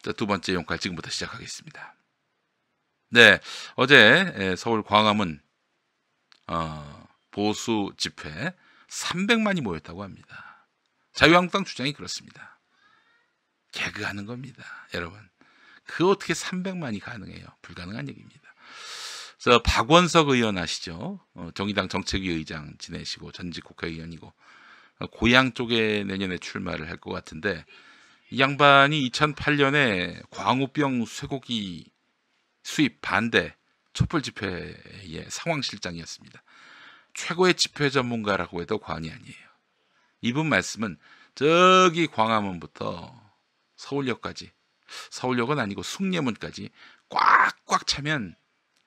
자, 두 번째 용칼 지금부터 시작하겠습니다. 네, 어제 서울 광화문 보수 집회 300만이 모였다고 합니다. 자유한국당 주장이 그렇습니다. 개그하는 겁니다, 여러분. 그 어떻게 300만이 가능해요? 불가능한 얘기입니다. 저 박원석 의원 아시죠? 정의당 정책위 의장 지내시고 전직 국회의원이고 고향 쪽에 내년에 출마를 할 것 같은데 이 양반이 2008년에 광우병 쇠고기 수입 반대 촛불 집회의 상황실장이었습니다. 최고의 집회 전문가라고 해도 과언이 아니에요. 이분 말씀은 저기 광화문부터 서울역까지, 서울역은 아니고 숭례문까지 꽉꽉 차면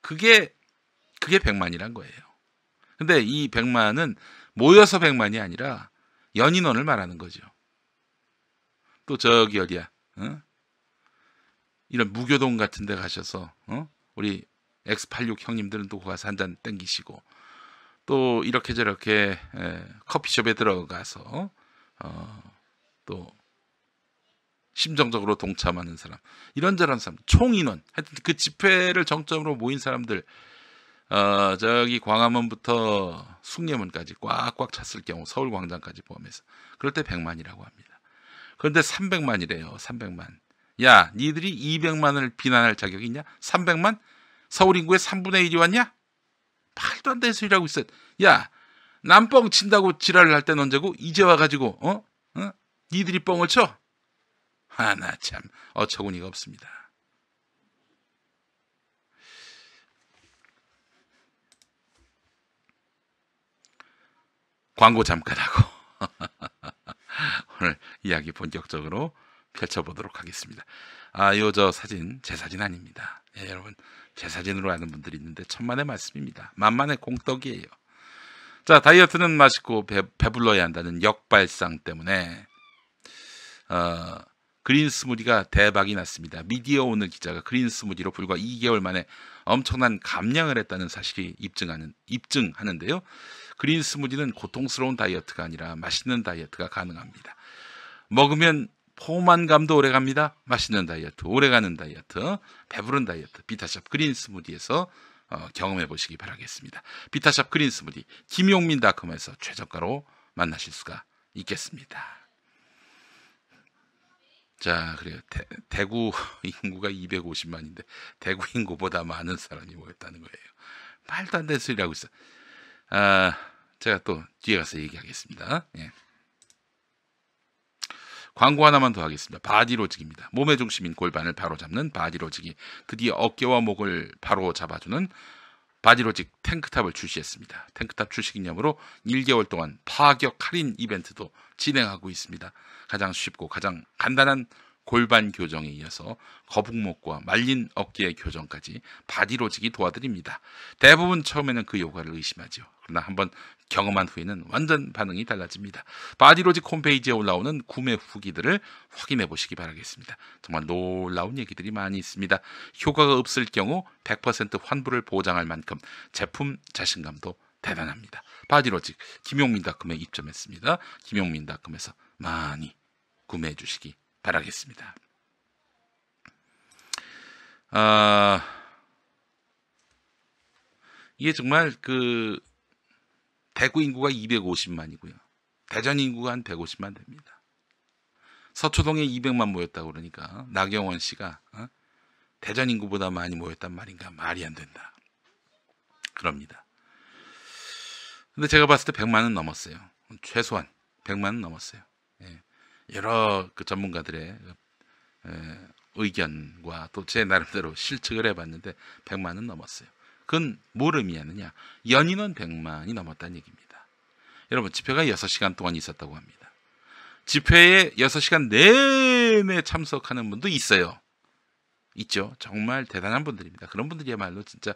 그게 100만이란 거예요. 근데 이 100만은 모여서 100만이 아니라 연인원을 말하는 거죠. 또 저기 어디야? 이런 무교동 같은 데 가셔서 우리 X86 형님들은 또 가서 한잔 땡기시고 또 이렇게 저렇게 커피숍에 들어가서 또 심정적으로 동참하는 사람, 이런저런 사람, 총인원, 하여튼 그 집회를 정점으로 모인 사람들, 저기 광화문부터 숭례문까지 꽉꽉 찼을 경우 서울광장까지 포함해서 그럴 때 100만이라고 합니다. 그런데 300만이래요. 300만. 야, 니들이 200만을 비난할 자격이 있냐? 300만? 서울 인구의 3분의 1이 왔냐? 말도 안 되는 소리라고 있어. 야, 남 뻥 친다고 지랄을 할 땐 언제고 이제 와가지고 니들이 뻥을 쳐? 나 참 어처구니가 없습니다. 광고 잠깐 하고 오늘 이야기 본격적으로 펼쳐보도록 하겠습니다. 저 사진 제 사진 아닙니다. 여러분, 제 사진으로 아는 분들이 있는데 천만의 말씀입니다. 만만의 공덕이에요. 자, 다이어트는 맛있고 배불러야 한다는 역발상 때문에 그린 스무디가 대박이 났습니다. 미디어 오늘 기자가 그린 스무디로 불과 2개월 만에 엄청난 감량을 했다는 사실이 입증하는데요. 그린 스무디는 고통스러운 다이어트가 아니라 맛있는 다이어트가 가능합니다. 먹으면 포만감도 오래갑니다. 맛있는 다이어트, 오래가는 다이어트, 배부른 다이어트, 비타샵 그린 스무디에서 경험해 보시기 바라겠습니다. 비타샵 그린 스무디 김용민닷컴에서 최저가로 만나실 수가 있겠습니다. 자, 그래요. 대구 인구가 250만인데 대구 인구보다 많은 사람이 모였다는 거예요. 말도 안 되는 소리를 하고 있어. 제가 또 뒤에 가서 얘기하겠습니다. 예. 광고 하나만 더 하겠습니다. 바디로직입니다. 몸의 중심인 골반을 바로잡는 바디로직이 드디어 어깨와 목을 바로 잡아주는 바디로직 탱크탑을 출시했습니다. 탱크탑 출시 기념으로 1개월 동안 파격 할인 이벤트도 진행하고 있습니다. 가장 쉽고 가장 간단한 골반 교정에 이어서 거북목과 말린 어깨의 교정까지 바디로직이 도와드립니다. 대부분 처음에는 그 효과를 의심하죠. 그러나 한번 경험한 후에는 완전 반응이 달라집니다. 바디로직 홈페이지에 올라오는 구매 후기들을 확인해 보시기 바라겠습니다. 정말 놀라운 얘기들이 많이 있습니다. 효과가 없을 경우 100% 환불을 보장할 만큼 제품 자신감도 대단합니다. 바디로직 김용민닷컴에 입점했습니다. 김용민닷컴에서 많이 구매해 주시기 바라겠습니다. 이게 정말 대구 인구가 250만이고요. 대전 인구가 한 150만 됩니다. 서초동에 200만 모였다고 그러니까 나경원 씨가 대전 인구보다 많이 모였단 말인가? 말이 안 된다. 그럽니다. 근데 제가 봤을 때 100만은 넘었어요. 최소한 100만은 넘었어요. 예. 여러 전문가들의 의견과 또 제 나름대로 실측을 해봤는데 100만은 넘었어요. 그건 뭘 의미하느냐? 연인원 100만이 넘었다는 얘기입니다. 여러분, 집회가 6시간 동안 있었다고 합니다. 집회에 6시간 내내 참석하는 분도 있어요. 있죠. 정말 대단한 분들입니다. 그런 분들이야말로 진짜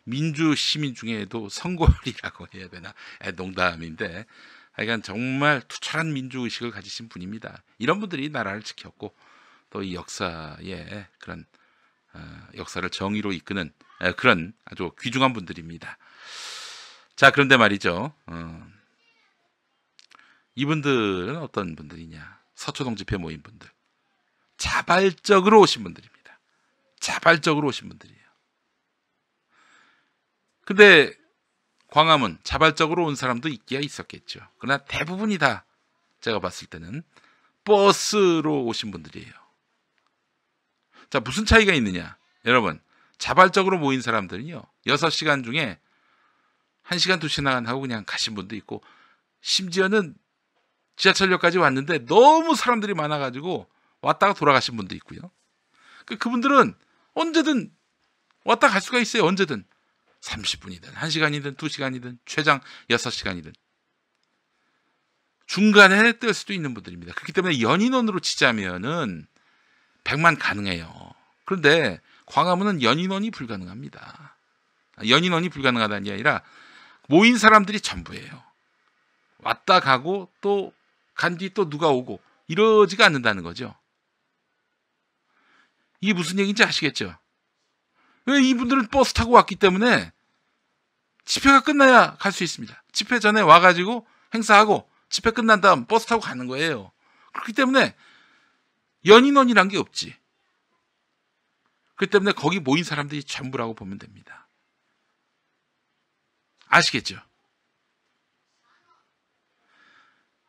민주 시민 중에도 성골이라고 해야 되나? 농담인데 하여간 정말 투철한 민주의식을 가지신 분입니다. 이런 분들이 나라를 지켰고 또 이 역사의 그런 역사를 정의로 이끄는 그런 아주 귀중한 분들입니다. 자, 그런데 말이죠. 이분들은 어떤 분들이냐? 서초동 집회 모인 분들. 자발적으로 오신 분들입니다. 자발적으로 오신 분들이에요. 근데 광화문 자발적으로 온 사람도 있기야 있었겠죠. 그러나 대부분이 다 제가 봤을 때는 버스로 오신 분들이에요. 자, 무슨 차이가 있느냐? 여러분, 자발적으로 모인 사람들은요, 6시간 중에 1시간, 2시간 하고 그냥 가신 분도 있고, 심지어는 지하철역까지 왔는데 너무 사람들이 많아가지고 왔다가 돌아가신 분도 있고요. 그분들은 언제든 왔다 갈 수가 있어요. 언제든. 30분이든 1시간이든 2시간이든 최장 6시간이든. 중간에 뜰 수도 있는 분들입니다. 그렇기 때문에 연인원으로 치자면은 100만 가능해요. 그런데 광화문은 연인원이 불가능합니다. 연인원이 불가능하다는 게 아니라 모인 사람들이 전부예요. 왔다 가고 또 간 뒤 또 누가 오고 이러지가 않는다는 거죠. 이게 무슨 얘기인지 아시겠죠? 왜 이분들은 버스 타고 왔기 때문에 집회가 끝나야 갈 수 있습니다. 집회 전에 와가지고 행사하고 집회 끝난 다음 버스 타고 가는 거예요. 그렇기 때문에 연인원이란 게 없지. 그렇기 때문에 거기 모인 사람들이 전부라고 보면 됩니다. 아시겠죠?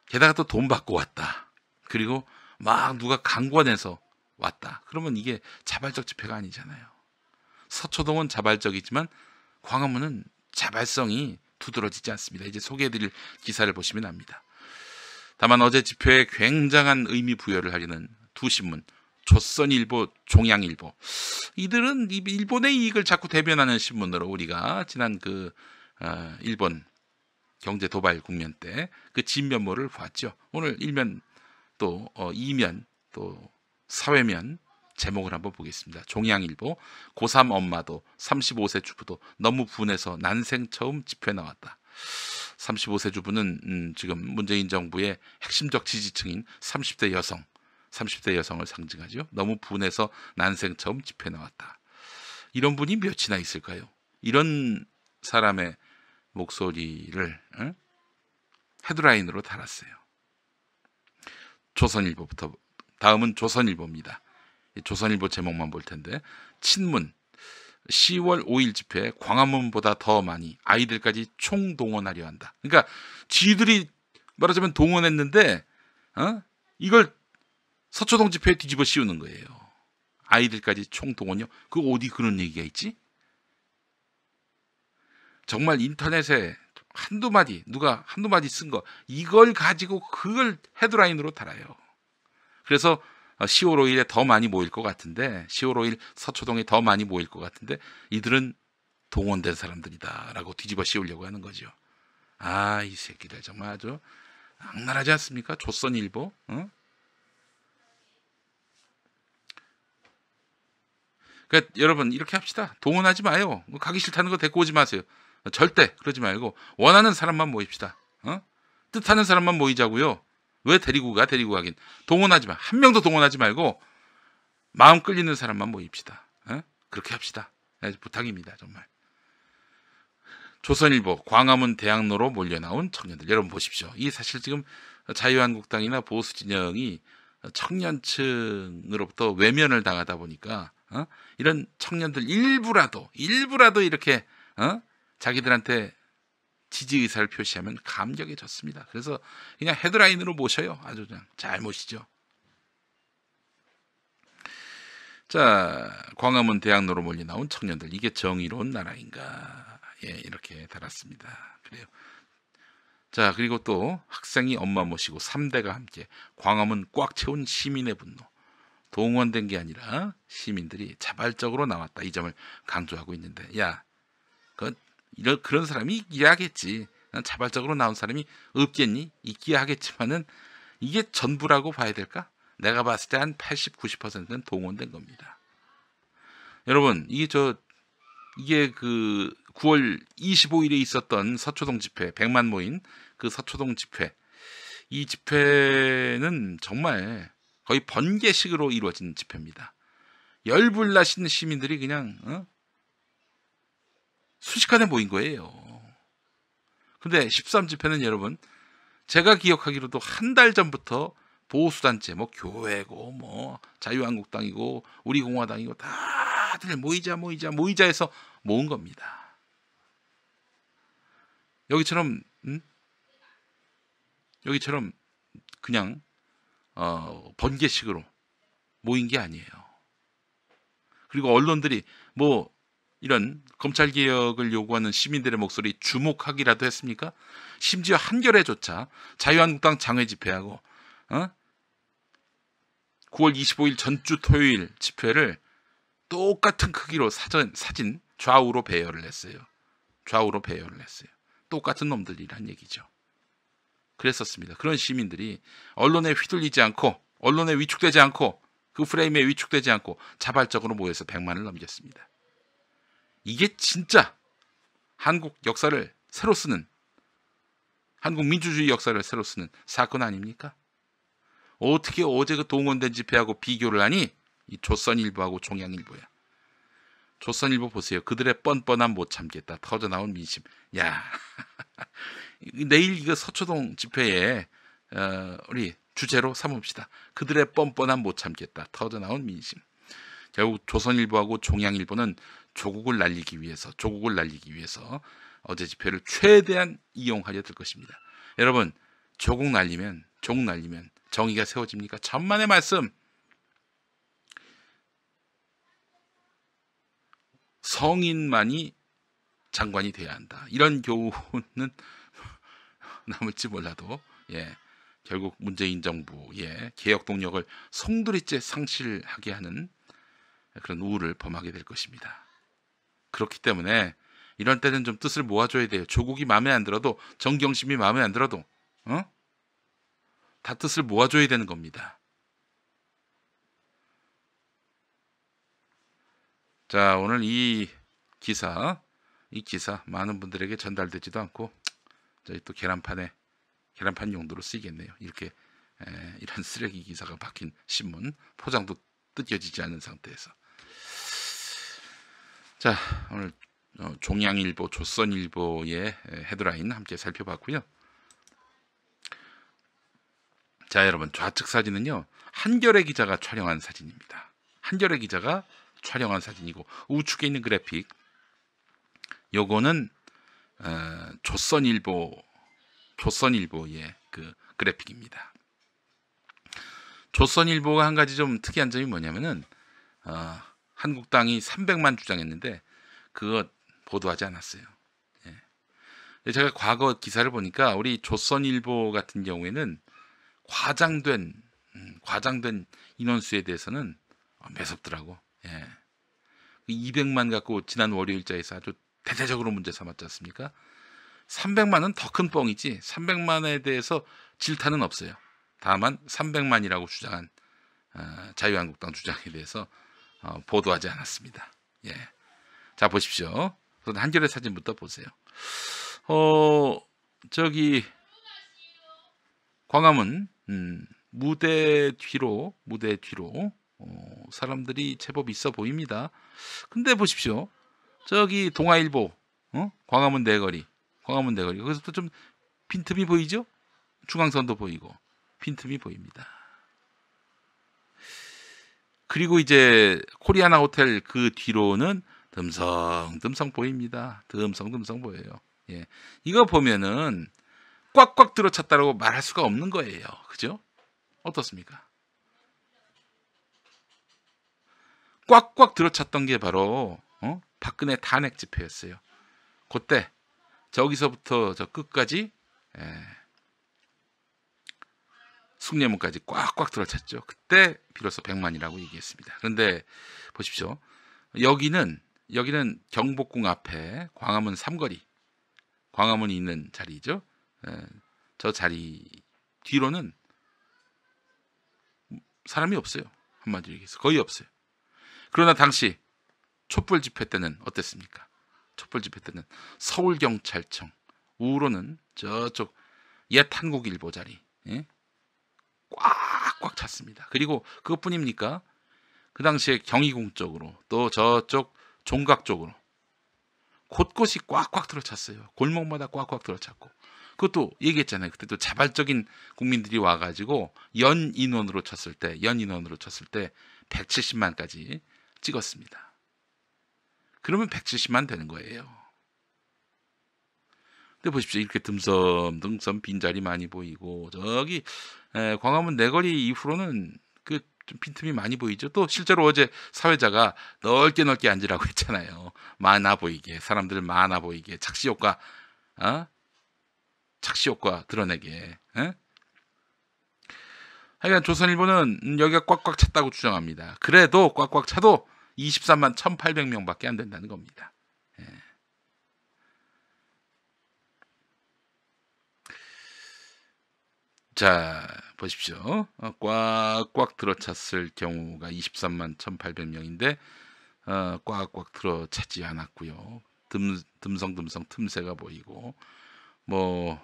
게다가 또 돈 받고 왔다. 그리고 막 누가 강권해서 왔다. 그러면 이게 자발적 집회가 아니잖아요. 서초동은 자발적이지만 광화문은 자발성이 두드러지지 않습니다. 이제 소개해드릴 기사를 보시면 압니다. 다만 어제 집회에 굉장한 의미 부여를 하려는 두 신문, 조선일보, 종양일보. 이들은 일본의 이익을 자꾸 대변하는 신문으로 우리가 지난 일본 경제 도발 국면 때 그 진면모를 봤죠. 오늘 1면 또 2면 또 사회면 제목을 한번 보겠습니다. 종양일보, 고3 엄마도 35세 주부도 너무 분해서 난생 처음 집회 나왔다. 35세 주부는 지금 문재인 정부의 핵심적 지지층인 30대 여성을 상징하죠. 너무 분해서 난생 처음 집회 나왔다. 이런 분이 몇이나 있을까요? 이런 사람의 목소리를 헤드라인으로 달았어요. 조선일보부터, 다음은 조선일보입니다. 조선일보 제목만 볼 텐데, 친문 10월 5일 집회 광화문보다 더 많이 아이들까지 총동원하려 한다. 그러니까 지들이 말하자면 동원했는데 이걸 서초동 집회에 뒤집어 씌우는 거예요. 아이들까지 총동원요? 그 어디 그런 얘기가 있지? 정말 인터넷에 누가 한두 마디 쓴 거, 이걸 가지고 그걸 헤드라인으로 달아요. 그래서 10월 5일에 더 많이 모일 것 같은데, 10월 5일 서초동에 더 많이 모일 것 같은데, 이들은 동원된 사람들이다 라고 뒤집어 씌우려고 하는 거죠. 아, 이 새끼들 정말 아주 악랄하지 않습니까? 조선일보. 그러니까 여러분 이렇게 합시다. 동원하지 마요. 가기 싫다는 거 데리고 오지 마세요. 절대 그러지 말고 원하는 사람만 모입시다. 뜻하는 사람만 모이자고요. 왜 데리고 가긴. 동원하지 마. 한 명도 동원하지 말고 마음 끌리는 사람만 모입시다. 그렇게 합시다. 부탁입니다. 정말. 조선일보, 광화문 대학로로 몰려나온 청년들. 여러분 보십시오. 이 사실 지금 자유한국당이나 보수진영이 청년층으로부터 외면을 당하다 보니까 이런 청년들 일부라도 이렇게 자기들한테 지지 의사를 표시하면 감격해졌습니다. 그래서 그냥 헤드라인으로 모셔요. 아주 그냥 잘 모시죠. 자, 광화문 대학로로 몰려 나온 청년들, 이게 정의로운 나라인가? 예, 이렇게 달았습니다. 그래요. 자, 그리고 또 학생이 엄마 모시고 3대가 함께 광화문 꽉 채운 시민의 분노. 동원된 게 아니라 시민들이 자발적으로 나왔다. 이 점을 강조하고 있는데, 야, 그런 사람이 있기야 하겠지. 난 자발적으로 나온 사람이 없겠니? 있기야 하겠지만은 이게 전부라고 봐야 될까? 내가 봤을 때 한 80, 90%는 동원된 겁니다. 여러분, 이게 9월 25일에 있었던 서초동 집회, 100만 모인 그 서초동 집회. 이 집회는 정말 거의 번개식으로 이루어진 집회입니다. 열불나신 시민들이 그냥 순식간에 모인 거예요. 근데 13 집회는 여러분, 제가 기억하기로도 한 달 전부터 보수단체 뭐 교회고 뭐 자유한국당이고 우리공화당이고 다들 모이자 해서 모은 겁니다. 여기처럼 여기처럼 그냥 번개식으로 모인 게 아니에요. 그리고 언론들이 뭐 이런 검찰개혁을 요구하는 시민들의 목소리 주목하기라도 했습니까? 심지어 한겨레조차 자유한국당 장외 집회하고 9월 25일 전주 토요일 집회를 똑같은 크기로 사진 좌우로 배열을 했어요. 똑같은 놈들이란 얘기죠. 그랬었습니다. 그런 시민들이 언론에 휘둘리지 않고, 언론에 위축되지 않고, 그 프레임에 위축되지 않고 자발적으로 모여서 100만을 넘겼습니다. 이게 진짜 한국 역사를 새로 쓰는, 한국 민주주의 역사를 새로 쓰는 사건 아닙니까? 어떻게 어제 그 동원된 집회하고 비교를 하니? 이 조선일보하고 종양일보야. 조선일보 보세요. 그들의 뻔뻔함 못 참겠다. 터져나온 민심. 야, 내일 이거 서초동 집회에 우리 주제로 삼읍시다. 그들의 뻔뻔함 못 참겠다. 터져나온 민심. 결국 조선일보하고 종양일보는 조국을 날리기 위해서 어제 집회를 최대한 이용하려 들 것입니다. 여러분, 조국 날리면 정의가 세워집니까? 천만의 말씀. 성인만이 장관이 돼야 한다. 이런 교훈은 남을지 몰라도 결국 문재인 정부의 개혁 동력을 송두리째 상실하게 하는 그런 우울을 범하게 될 것입니다. 그렇기 때문에 이런 때는 좀 뜻을 모아줘야 돼요. 조국이 마음에 안 들어도, 정경심이 마음에 안 들어도 다 뜻을 모아줘야 되는 겁니다. 자, 오늘 이 기사 많은 분들에게 전달되지도 않고 저희 또 계란판 용도로 쓰이겠네요. 이렇게 이런 쓰레기 기사가 박힌 신문, 포장도 뜯겨지지 않은 상태에서. 자, 오늘 종양일보, 조선일보의 헤드라인 함께 살펴봤고요. 자, 여러분, 좌측 사진은요, 한겨레 기자가 촬영한 사진입니다. 한겨레 기자가 촬영한 사진이고, 우측에 있는 그래픽, 요거는 조선일보의 그 그래픽입니다. 조선일보가 한 가지 좀 특이한 점이 뭐냐면은 한국당이 300만 주장했는데 그거 보도하지 않았어요. 제가 과거 기사를 보니까 우리 조선일보 같은 경우에는 과장된 인원수에 대해서는 매섭더라고. 200만 갖고 지난 월요일자에서 아주 대대적으로 문제 삼았지 않습니까? 300만은 더 큰 뻥이지 300만에 대해서 질타는 없어요. 다만 300만이라고 주장한 자유한국당 주장에 대해서 보도하지 않았습니다. 자, 보십시오. 한겨레 사진부터 보세요. 저기 광화문 무대 뒤로 사람들이 제법 있어 보입니다. 근데 보십시오. 저기 동아일보 광화문 내거리 거기서부터 좀 빈틈이 보이죠? 중앙선도 보이고 빈틈이 보입니다. 그리고 이제 코리아나 호텔 그 뒤로는 듬성듬성 보입니다. 듬성듬성 보여요. 이거 보면은 꽉꽉 들어찼다고 말할 수가 없는 거예요. 그죠? 어떻습니까? 꽉꽉 들어찼던 게 바로 박근혜 탄핵 집회였어요. 그때 저기서부터 저 끝까지 숭례문까지 꽉꽉 들어찼죠. 그때 비로소 100만이라고 얘기했습니다. 그런데 보십시오. 여기는 경복궁 앞에 광화문 삼거리, 광화문이 있는 자리죠. 저 자리 뒤로는 사람이 없어요. 한마디로 얘기해서 거의 없어요. 그러나 당시 촛불 집회 때는 어땠습니까? 촛불 집회 때는 서울경찰청 우로는 저쪽 옛 한국일보 자리 꽉꽉 찼습니다. 그리고 그것뿐입니까? 그 당시에 경희궁 쪽으로 또 저쪽 종각 쪽으로 곳곳이 꽉꽉 들어찼어요. 골목마다 꽉꽉 들어찼고 그것도 얘기했잖아요. 그때도 자발적인 국민들이 와가지고 연 인원으로 쳤을 때 170만까지 찍었습니다. 그러면 170만 되는 거예요. 근데 보십시오. 이렇게 듬섬 빈자리 많이 보이고 저기 광화문 내거리 이후로는 그 좀 빈틈이 많이 보이죠. 또 실제로 어제 사회자가 넓게 앉으라고 했잖아요. 많아 보이게, 사람들 많아 보이게, 착시 효과 드러내게. 하여간 조선일보는 여기가 꽉꽉 찼다고 주장합니다. 그래도 꽉꽉 차도 23만 1,800명밖에 안 된다는 겁니다. 자, 보십시오. 꽉꽉 들어찼을 경우가 23만 1,800명인데 꽉꽉 들어차지 않았고요. 듬성듬성 틈새가 보이고 뭐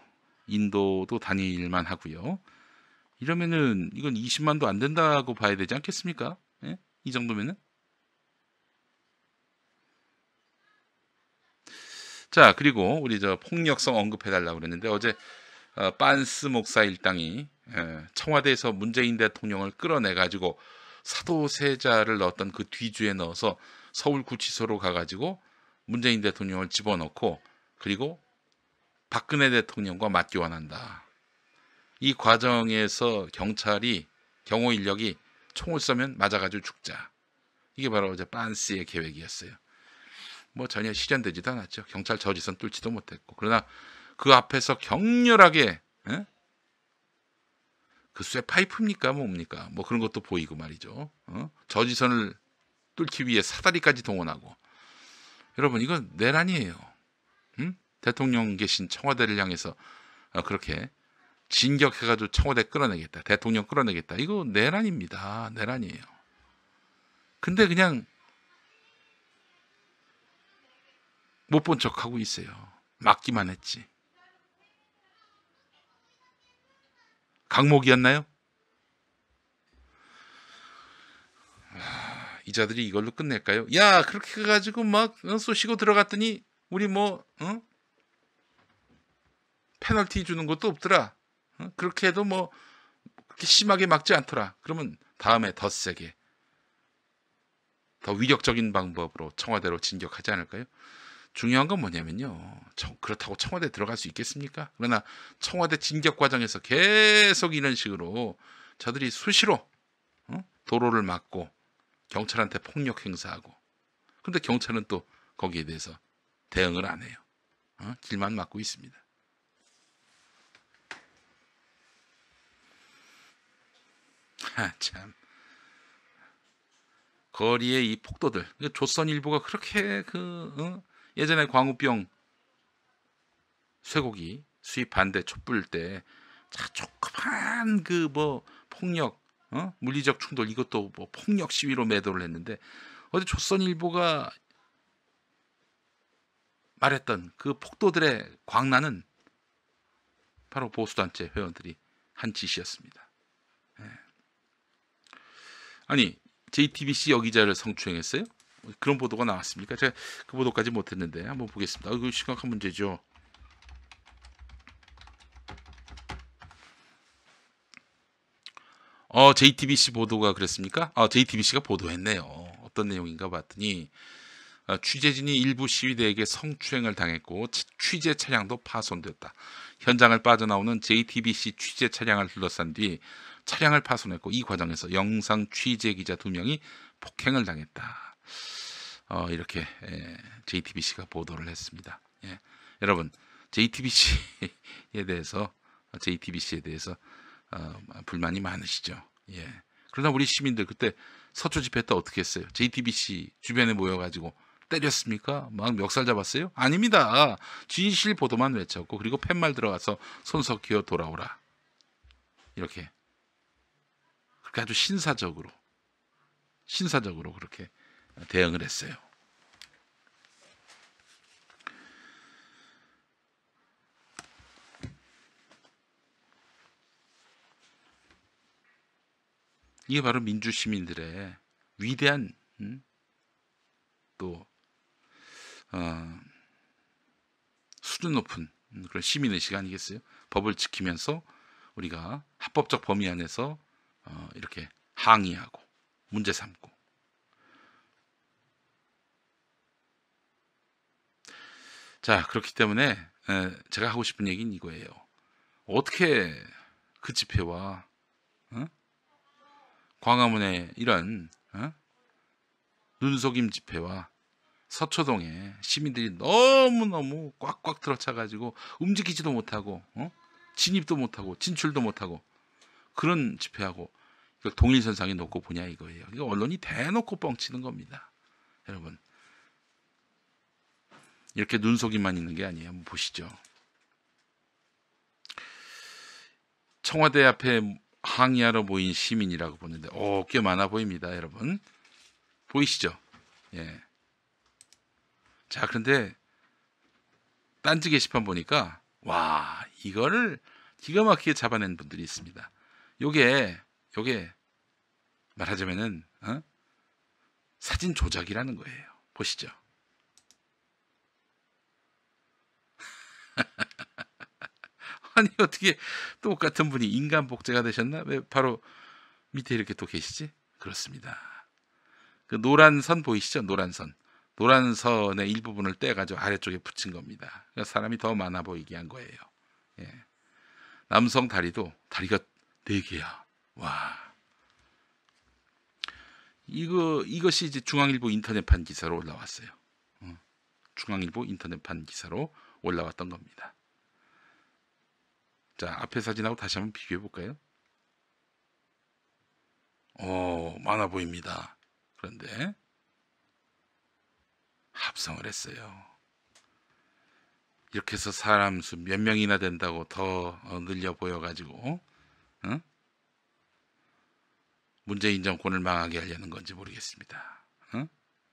인도도 다닐만 하고요. 이러면은 이건 20만도 안 된다고 봐야 되지 않겠습니까? 예? 이 정도면은. 자, 그리고 우리 저 폭력성 언급해달라고 그랬는데 어제 빤스 목사 일당이 청와대에서 문재인 대통령을 끌어내가지고 사도세자를 넣었던 그 뒤주에 넣어서 서울구치소로 가가지고 문재인 대통령을 집어넣고 그리고 박근혜 대통령과 맞교환한다. 이 과정에서 경찰이 경호 인력이 총을 쏘면 맞아가지고 죽자. 이게 바로 어제 빤스의 계획이었어요. 뭐 전혀 실현되지도 않았죠. 경찰 저지선 뚫지도 못했고. 그러나 그 앞에서 격렬하게 그 쇠파이프입니까 뭡니까 뭐 그런 것도 보이고 말이죠. 저지선을 뚫기 위해 사다리까지 동원하고. 여러분 이건 내란이에요. 대통령 계신 청와대를 향해서 그렇게 진격해가지고 청와대 끌어내겠다, 대통령 끌어내겠다, 이거 내란입니다. 내란이에요. 근데 그냥 못 본 척하고 있어요. 막기만 했지. 강목이었나요? 이자들이 이걸로 끝낼까요? 야, 그렇게 해가지고 막 쏘시고 들어갔더니 우리 뭐 페널티 주는 것도 없더라. 그렇게 해도 뭐 그렇게 심하게 막지 않더라. 그러면 다음에 더 세게, 더 위력적인 방법으로 청와대로 진격하지 않을까요? 중요한 건 뭐냐면요. 그렇다고 청와대 들어갈 수 있겠습니까? 그러나 청와대 진격 과정에서 계속 이런 식으로 저들이 수시로 도로를 막고 경찰한테 폭력 행사하고, 근데 경찰은 또 거기에 대해서 대응을 안 해요. 길만 막고 있습니다. 참. 거리에 이 폭도들, 조선일보가 그렇게 예전에 광우병 쇠고기 수입 반대 촛불 때 조그만 그 뭐 폭력, 물리적 충돌, 이것도 뭐 폭력 시위로 매도를 했는데 어제 조선일보가 말했던 그 폭도들의 광란은 바로 보수단체 회원들이 한 짓이었습니다. 아니, JTBC 여기자를 성추행했어요? 그런 보도가 나왔습니까? 제가 그 보도까지 못했는데 한번 보겠습니다. 이거 심각한 문제죠. JTBC 보도가 그랬습니까? JTBC가 보도했네요. 어떤 내용인가 봤더니 취재진이 일부 시위대에게 성추행을 당했고 취재 차량도 파손됐다. 현장을 빠져나오는 JTBC 취재 차량을 둘러싼 뒤 차량을 파손했고 이 과정에서 영상 취재 기자 2명이 폭행을 당했다. 이렇게 JTBC가 보도를 했습니다. 예. 여러분 JTBC에 대해서 불만이 많으시죠. 예. 그러나 우리 시민들 그때 서초 집회 때 어떻게 했어요? JTBC 주변에 모여가지고 때렸습니까? 막 멱살 잡았어요? 아닙니다. 진실 보도만 외쳤고 그리고 팻말 들어가서 손석 기어 돌아오라. 이렇게 아주 신사적으로 그렇게 대응을 했어요. 이게 바로 민주시민들의 위대한 또 수준 높은 그런 시민의식 아니겠어요? 법을 지키면서 우리가 합법적 범위 안에서 이렇게 항의하고 문제 삼고. 자, 그렇기 때문에 제가 하고 싶은 얘기는 이거예요. 어떻게 그 집회와 광화문의 이런 눈속임 집회와 서초동에 시민들이 너무너무 꽉꽉 들어차가지고 움직이지도 못하고 진입도 못하고 진출도 못하고 그런 집회하고 이걸 동일선상에 놓고 보냐 이거예요. 이거 언론이 대놓고 뻥치는 겁니다. 여러분, 이렇게 눈속임만 있는 게 아니에요. 한번 보시죠. 청와대 앞에 항의하러 모인 시민이라고 보는데 꽤 많아 보입니다. 여러분 보이시죠? 예. 자, 그런데 딴지 게시판 보니까 와, 이거를 기가 막히게 잡아낸 분들이 있습니다. 요게 말하자면은 사진 조작이라는 거예요. 보시죠. 아니, 어떻게 똑같은 분이 인간 복제가 되셨나? 왜 바로 밑에 이렇게 또 계시지? 그렇습니다. 그 노란 선 보이시죠? 노란 선. 노란 선의 일부분을 떼가지고 아래쪽에 붙인 겁니다. 그러니까 사람이 더 많아 보이게 한 거예요. 예. 남성 다리가 4개야. 와. 이것이 이제 중앙일보 인터넷판 기사로 올라왔어요. 중앙일보 인터넷판 기사로 올라왔던 겁니다. 자, 앞에 사진하고 다시 한번 비교해 볼까요? 많아 보입니다. 그런데 합성을 했어요. 이렇게 해서 사람 수 몇 명이나 된다고 더 늘려 보여가지고 문재인 정권을 망하게 하려는 건지 모르겠습니다.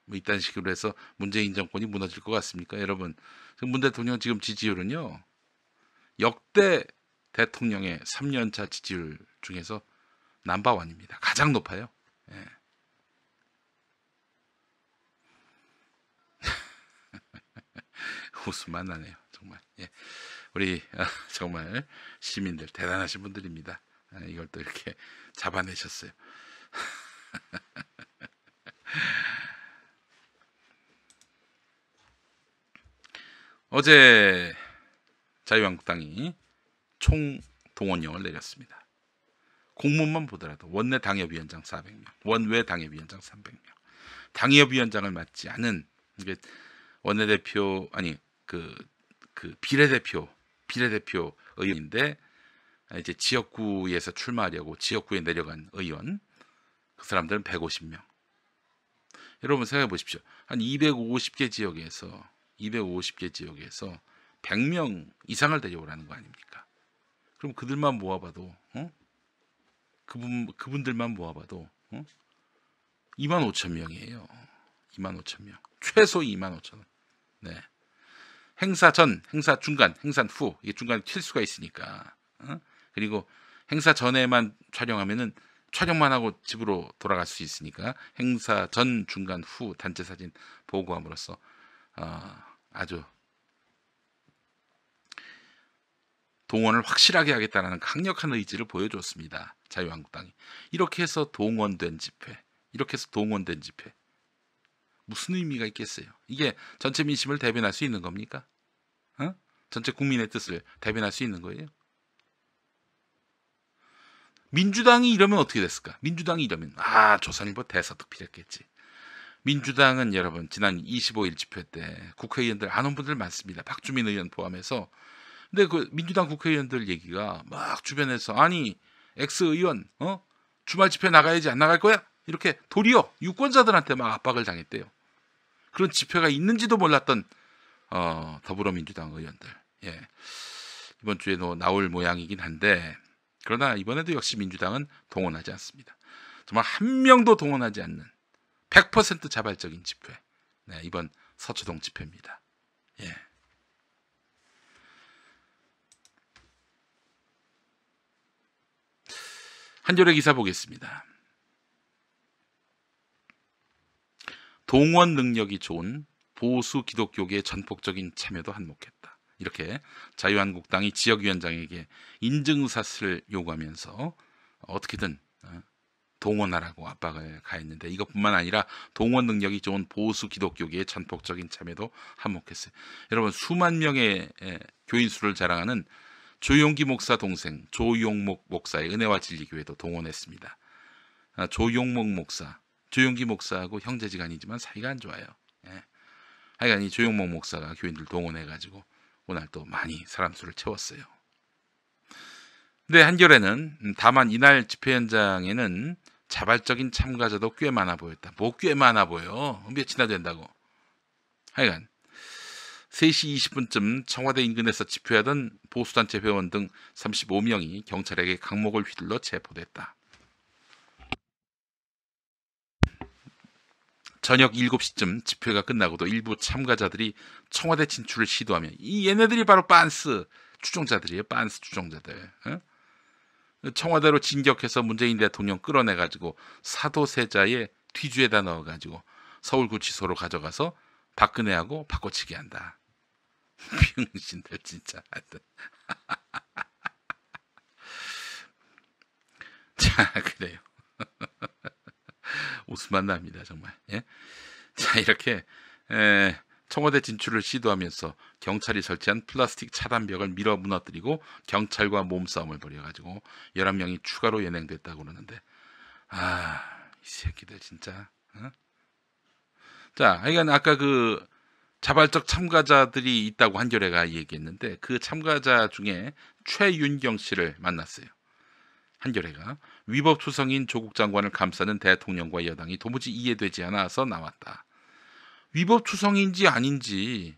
뭐 이딴 식으로 해서 문재인 정권이 무너질 것 같습니까? 여러분, 문 대통령 지금 지지율은요, 역대 대통령의 3년차 지지율 중에서 넘버원입니다. 가장 높아요. 예. 웃음만 나네요. 정말. 예. 우리 정말 시민들 대단하신 분들입니다. 이걸 또 이렇게 잡아내셨어요. 어제 자유한국당이 총 동원령을 내렸습니다. 공문만 보더라도 원내 당협위원장 400명, 원외 당협위원장 300명. 당협위원장을 맡지 않은 원내대표 아니 그 비례대표 의원인데 이제 지역구에서 출마하려고 지역구에 내려간 의원, 그 사람들은 150명. 여러분 생각해 보십시오. 한 250개 지역에서 100명 이상을 데려오라는 거 아닙니까? 그럼 그들만 모아봐도 그분들만 모아봐도 25,000명이에요. 25,000명. 최소 25,000원. 네. 행사 전, 행사 중간, 행사 후, 이게 중간에 튈 수가 있으니까. 그리고 행사 전에만 촬영하면은 촬영만 하고 집으로 돌아갈 수 있으니까 행사 전, 중간, 후 단체 사진 보고함으로써 아주 동원을 확실하게 하겠다는 강력한 의지를 보여줬습니다. 자유한국당이. 이렇게 해서 동원된 집회. 무슨 의미가 있겠어요? 이게 전체 민심을 대변할 수 있는 겁니까? 전체 국민의 뜻을 대변할 수 있는 거예요? 민주당이 이러면 어떻게 됐을까? 민주당이 이러면 조선일보 대서특필했겠지. 민주당은 여러분 지난 25일 집회 때 국회의원들 안 온 분들 많습니다. 박주민 의원 포함해서. 근데 그 민주당 국회의원들 얘기가 막 주변에서 아니 X 의원 주말 집회 나가야지 안 나갈 거야? 이렇게 도리어 유권자들한테 막 압박을 당했대요. 그런 집회가 있는지도 몰랐던 더불어민주당 의원들. 예. 이번 주에 나올 모양이긴 한데 그러나 이번에도 역시 민주당은 동원하지 않습니다. 정말 한 명도 동원하지 않는 100% 자발적인 집회. 네, 이번 서초동 집회입니다. 예. 한겨레 기사 보겠습니다. 동원 능력이 좋은 보수 기독교계의 전폭적인 참여도 한몫했다. 이렇게 자유한국당이 지역위원장에게 인증샷을 요구하면서 어떻게든 동원하라고 압박을 가했는데, 이것뿐만 아니라 동원 능력이 좋은 보수 기독교계의 전폭적인 참여도 한몫했어요. 여러분, 수만 명의 교인 수를 자랑하는 조용기 목사 동생 조용목 목사의 은혜와 진리교회도 동원했습니다. 조용목 목사, 조용기 목사하고 형제지간이지만 사이가 안 좋아요. 하여간 이 조용목 목사가 교인들 동원해가지고 오늘 또 많이 사람 수를 채웠어요. 근데 한겨레는 다만 이날 집회 현장에는 자발적인 참가자도 꽤 많아 보였다. 뭐 꽤 많아 보여? 몇이나 된다고. 하여간 3시 20분쯤 청와대 인근에서 집회하던 보수단체 회원 등 35명이 경찰에게 강목을 휘둘러 체포됐다. 저녁 7시쯤 집회가 끝나고도 일부 참가자들이 청와대 진출을 시도하며, 이 얘네들이 바로 빤스 추종자들이에요. 빤스 추종자들. 청와대로 진격해서 문재인 대통령 끌어내가지고 사도세자에 뒤주에다 넣어가지고 서울구치소로 가져가서 박근혜하고 바꿔치기 한다. 병신들 진짜. 자, 그래요. 웃음만 납니다, 정말. 예? 자, 이렇게 청와대 진출을 시도하면서 경찰이 설치한 플라스틱 차단벽을 밀어 무너뜨리고 경찰과 몸싸움을 벌여가지고 11명이 추가로 연행됐다고 그러는데, 이 새끼들 진짜. 자, 하여간 아까 그 자발적 참가자들이 있다고 한겨레가 얘기했는데, 그 참가자 중에 최윤경 씨를 만났어요. 한겨레가 위법투성인 조국 장관을 감싸는 대통령과 여당이 도무지 이해되지 않아서 나왔다. 위법투성인지 아닌지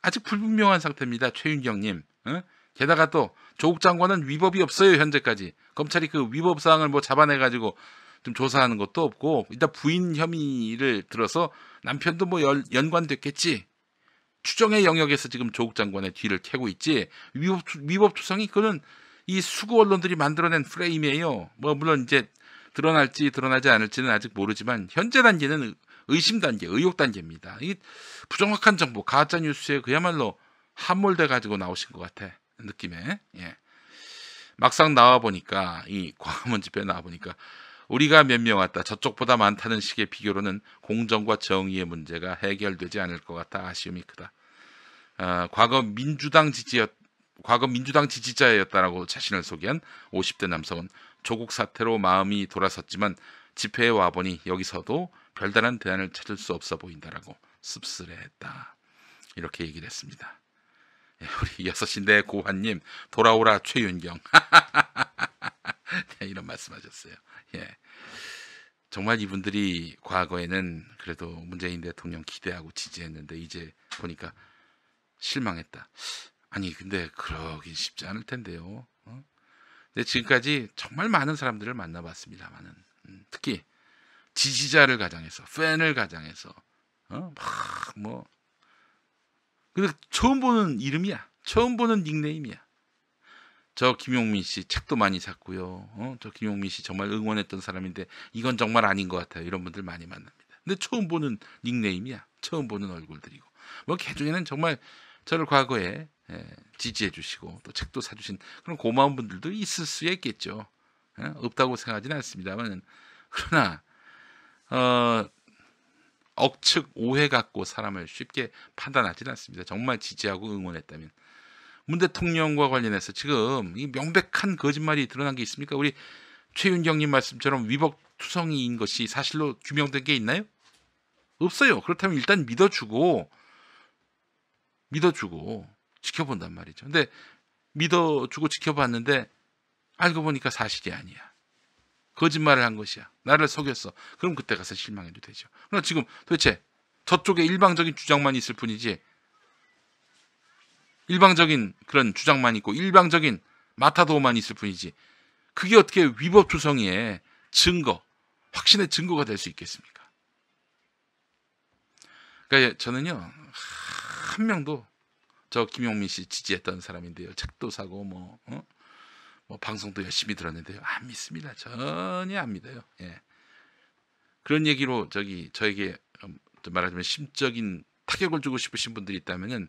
아직 불분명한 상태입니다. 최윤경님. 게다가 또 조국 장관은 위법이 없어요. 현재까지 검찰이 그 위법 사항을 뭐 잡아내가지고 좀 조사하는 것도 없고, 일단 부인 혐의를 들어서 남편도 뭐 연관됐겠지. 추정의 영역에서 지금 조국 장관의 뒤를 캐고 있지. 위법투성이 그는 이 수구 언론들이 만들어낸 프레임이에요. 뭐 물론 이제 드러날지 드러나지 않을지는 아직 모르지만 현재 단계는 의심 단계, 의혹 단계입니다. 이 부정확한 정보, 가짜 뉴스에 그야말로 함몰돼 가지고 나오신 것 같아, 느낌에. 예. 막상 나와 보니까, 이 광화문 집회에 나와 보니까 우리가 몇 명 왔다, 저쪽보다 많다는 식의 비교로는 공정과 정의의 문제가 해결되지 않을 것 같아 아쉬움이 크다. 과거 민주당 지지자였다라고 자신을 소개한 50대 남성은 조국 사태로 마음이 돌아섰지만 집회에 와보니 여기서도 별다른 대안을 찾을 수 없어 보인다라고 씁쓸해했다. 이렇게 얘기를 했습니다. 예, 우리 6시인데 고환님 돌아오라 최윤경. 네, 이런 말씀하셨어요. 예. 정말 이분들이 과거에는 그래도 문재인 대통령 기대하고 지지했는데 이제 보니까 실망했다. 아니 근데 그러긴 쉽지 않을 텐데요. 근데 지금까지 정말 많은 사람들을 만나봤습니다만은, 특히 지지자를 가장해서, 팬을 가장해서, 뭐 근데 처음 보는 이름이야. 처음 보는 닉네임이야. 저 김용민 씨 책도 많이 샀고요. 저 김용민 씨 정말 응원했던 사람인데 이건 정말 아닌 것 같아요. 이런 분들 많이 만납니다. 근데 처음 보는 닉네임이야. 처음 보는 얼굴들이고. 뭐 개중에는 정말 저를 과거에 지지해 주시고 또 책도 사주신 그런 고마운 분들도 있을 수 있겠죠. 없다고 생각하지는 않습니다만, 그러나 억측 오해 갖고 사람을 쉽게 판단하지는 않습니다. 정말 지지하고 응원했다면. 문 대통령과 관련해서 지금 이 명백한 거짓말이 드러난 게 있습니까? 우리 최윤경님 말씀처럼 위법투성이인 것이 사실로 규명된 게 있나요? 없어요. 그렇다면 일단 믿어주고 지켜본단 말이죠. 근데 믿어주고 지켜봤는데 알고 보니까 사실이 아니야. 거짓말을 한 것이야. 나를 속였어. 그럼 그때 가서 실망해도 되죠. 그러나 지금 도대체 저쪽에 일방적인 주장만 있을 뿐이지, 일방적인 그런 주장만 있고 일방적인 마타도만 있을 뿐이지, 그게 어떻게 위법투성이의 증거, 확신의 증거가 될 수 있겠습니까? 그러니까 저는요, 한 명도 저 김용민 씨 지지했던 사람인데요. 책도 사고 뭐 방송도 열심히 들었는데요. 안 믿습니다. 전혀 안 믿어요. 예. 그런 얘기로 저에게 말하자면 심적인 타격을 주고 싶으신 분들이 있다면은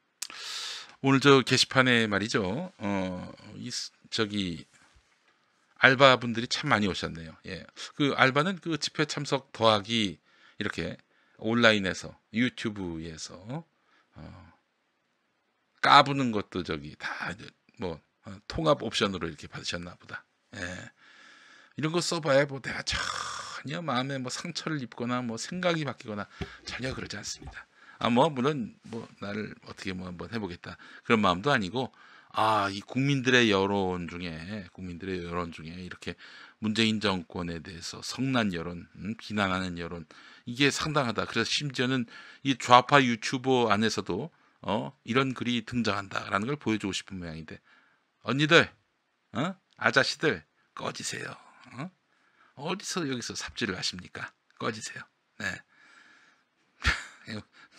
오늘 저 게시판에 말이죠. 저기 알바분들이 참 많이 오셨네요. 예. 그 알바는 그 집회 참석 더하기 이렇게 온라인에서 유튜브에서 까부는 것도 저기 다 뭐 통합 옵션으로 이렇게 받으셨나 보다. 예. 이런 거 써봐야 뭐 내가 전혀 마음에 뭐 상처를 입거나 뭐 생각이 바뀌거나 전혀 그러지 않습니다. 뭐 물론 뭐 나를 어떻게 뭐 한번 해보겠다 그런 마음도 아니고, 이 국민들의 여론 중에 이렇게 문재인 정권에 대해서 성난 여론, 비난하는 여론, 이게 상당하다. 그래서 심지어는 이 좌파 유튜버 안에서도 이런 글이 등장한다라는 걸 보여주고 싶은 모양인데, 언니들, 아자씨들 꺼지세요. 어디서 여기서 삽질을 하십니까? 꺼지세요. 네.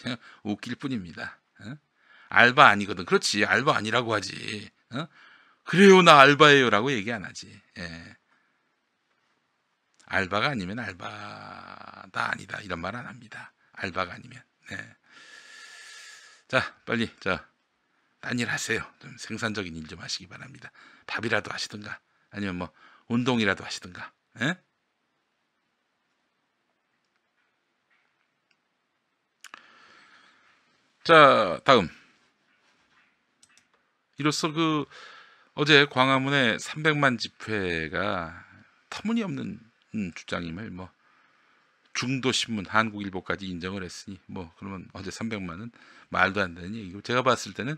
그냥 웃길 뿐입니다. 알바 아니거든. 그렇지, 알바 아니라고 하지. 그래요, 나 알바예요라고 얘기 안 하지. 예. 알바가 아니면 알바다 아니다 이런 말 안 합니다. 알바가 아니면. 네. 자, 빨리 딴 일 하세요. 좀 생산적인 일 좀 하시기 바랍니다. 밥이라도 하시든가 아니면 뭐 운동이라도 하시든가. 예? 자, 다음. 이로써 그 어제 광화문의 300만 집회가 터무니없는 주장임을 뭐 중도신문 한국일보까지 인정을 했으니 뭐 그러면 어제 300만은 말도 안 되는 얘기고, 제가 봤을 때는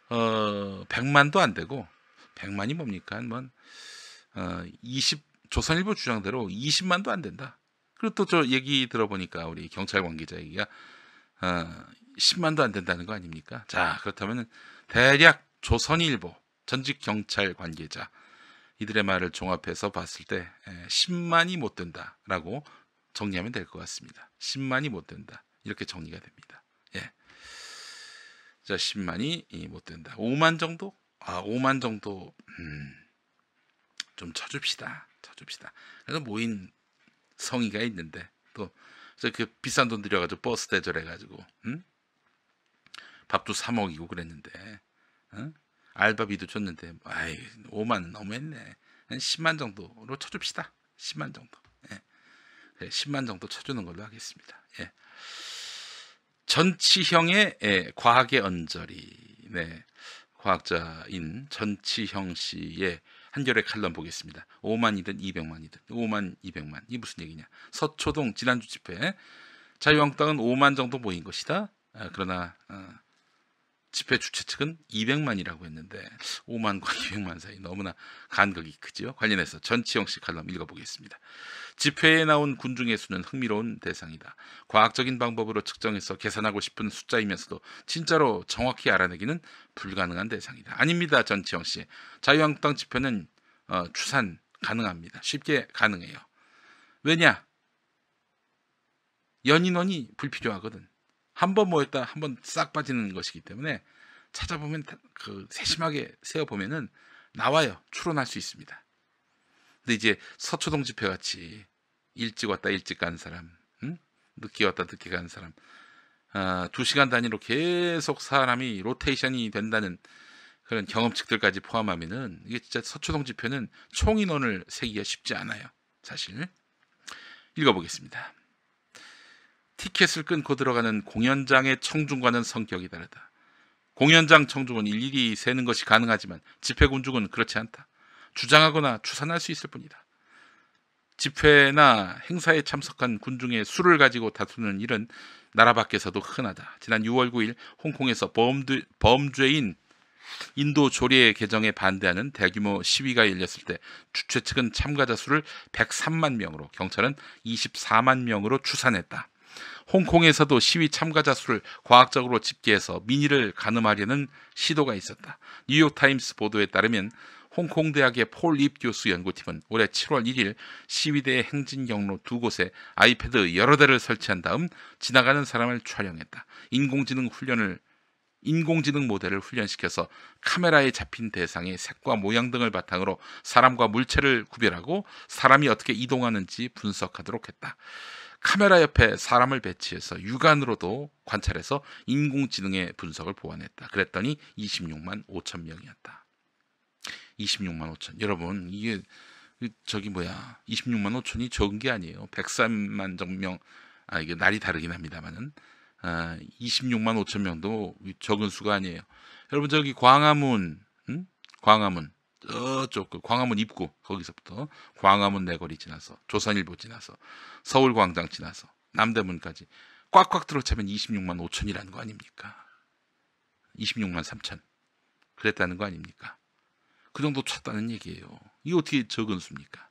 100만도 안 되고, 100만이 뭡니까? 뭐 조선일보 주장대로 20만도 안 된다. 그리고 또 저 얘기 들어보니까 우리 경찰 관계자 얘기가 10만도 안 된다는 거 아닙니까? 자, 그렇다면 대략 조선일보 전직 경찰 관계자 이들의 말을 종합해서 봤을 때 10만이 못 된다라고 정리하면 될 것 같습니다. 10만이 못 된다, 이렇게 정리가 됩니다. 예. 자, 10만이 못 된다. 5만 정도? 5만 정도 좀 쳐줍시다. 그래서 모인 성의가 있는데 또 그 비싼 돈 들여가지고 버스 대절해가지고 밥도 사 먹이고 그랬는데 알바비도 줬는데 5만 너무했네. 한 10만 정도로 쳐줍시다. 10만 정도. 예. 네, 10만 정도 쳐주는 걸로 하겠습니다. 예. 전치형의 과학의 언저리. 네. 과학자인 전치형 씨의 한겨레 칼럼 보겠습니다. 5만이든 200만이든 5만 200만, 이 무슨 얘기냐. 서초동 지난주 집회 자유한국당은 5만 정도 모인 것이다. 그러나 집회 주최 측은 200만이라고 했는데 5만과 200만 사이 너무나 간극이 크지요. 관련해서 전치영 씨 칼럼 읽어보겠습니다. 집회에 나온 군중의 수는 흥미로운 대상이다. 과학적인 방법으로 측정해서 계산하고 싶은 숫자이면서도 진짜로 정확히 알아내기는 불가능한 대상이다. 아닙니다, 전치영 씨. 자유한국당 집회는 추산 가능합니다. 쉽게 가능해요. 왜냐? 연인원이 불필요하거든. 한 번 모였다 한 번 싹 빠지는 것이기 때문에 찾아보면 그 세심하게 세어보면은 나와요. 추론할 수 있습니다. 근데 이제 서초동 집회 같이 일찍 왔다 일찍 간 사람, 늦게 왔다 늦게 간 사람, 2시간 단위로 계속 사람이 로테이션이 된다는 그런 경험칙들까지 포함하면은 이게 진짜 서초동 집회는 총 인원을 세기가 쉽지 않아요. 사실. 읽어보겠습니다. 티켓을 끊고 들어가는 공연장의 청중과는 성격이 다르다. 공연장 청중은 일일이 세는 것이 가능하지만 집회 군중은 그렇지 않다. 주장하거나 추산할 수 있을 뿐이다. 집회나 행사에 참석한 군중의 수를 가지고 다투는 일은 나라 밖에서도 흔하다. 지난 6월 9일 홍콩에서 범죄인 인도 조례 개정에 반대하는 대규모 시위가 열렸을 때 주최 측은 참가자 수를 103만 명으로, 경찰은 24만 명으로 추산했다. 홍콩에서도 시위 참가자 수를 과학적으로 집계해서 민의를 가늠하려는 시도가 있었다. 뉴욕타임스 보도에 따르면 홍콩 대학의 폴 립 교수 연구팀은 올해 7월 1일 시위대의 행진 경로 2곳에 아이패드 여러 대를 설치한 다음 지나가는 사람을 촬영했다. 인공지능 모델을 훈련시켜서 카메라에 잡힌 대상의 색과 모양 등을 바탕으로 사람과 물체를 구별하고 사람이 어떻게 이동하는지 분석하도록 했다. 카메라 옆에 사람을 배치해서 육안으로도 관찰해서 인공지능의 분석을 보완했다. 그랬더니 26만 5천 명이었다. 26만 5천. 여러분, 이게 저기 뭐야, 26만 5천이 적은 게 아니에요. 103만 명, 이게 날이 다르긴 합니다만은 26만 5천 명도 적은 수가 아니에요. 여러분, 저기 광화문, 광화문 저쪽 그 광화문 입구, 거기서부터 광화문 내거리 지나서 조선일보 지나서 서울광장 지나서 남대문까지 꽉꽉 들어차면 26만 5천이라는 거 아닙니까? 26만 3천 그랬다는 거 아닙니까? 그 정도 찼다는 얘기예요. 이게 어떻게 적은 수입니까?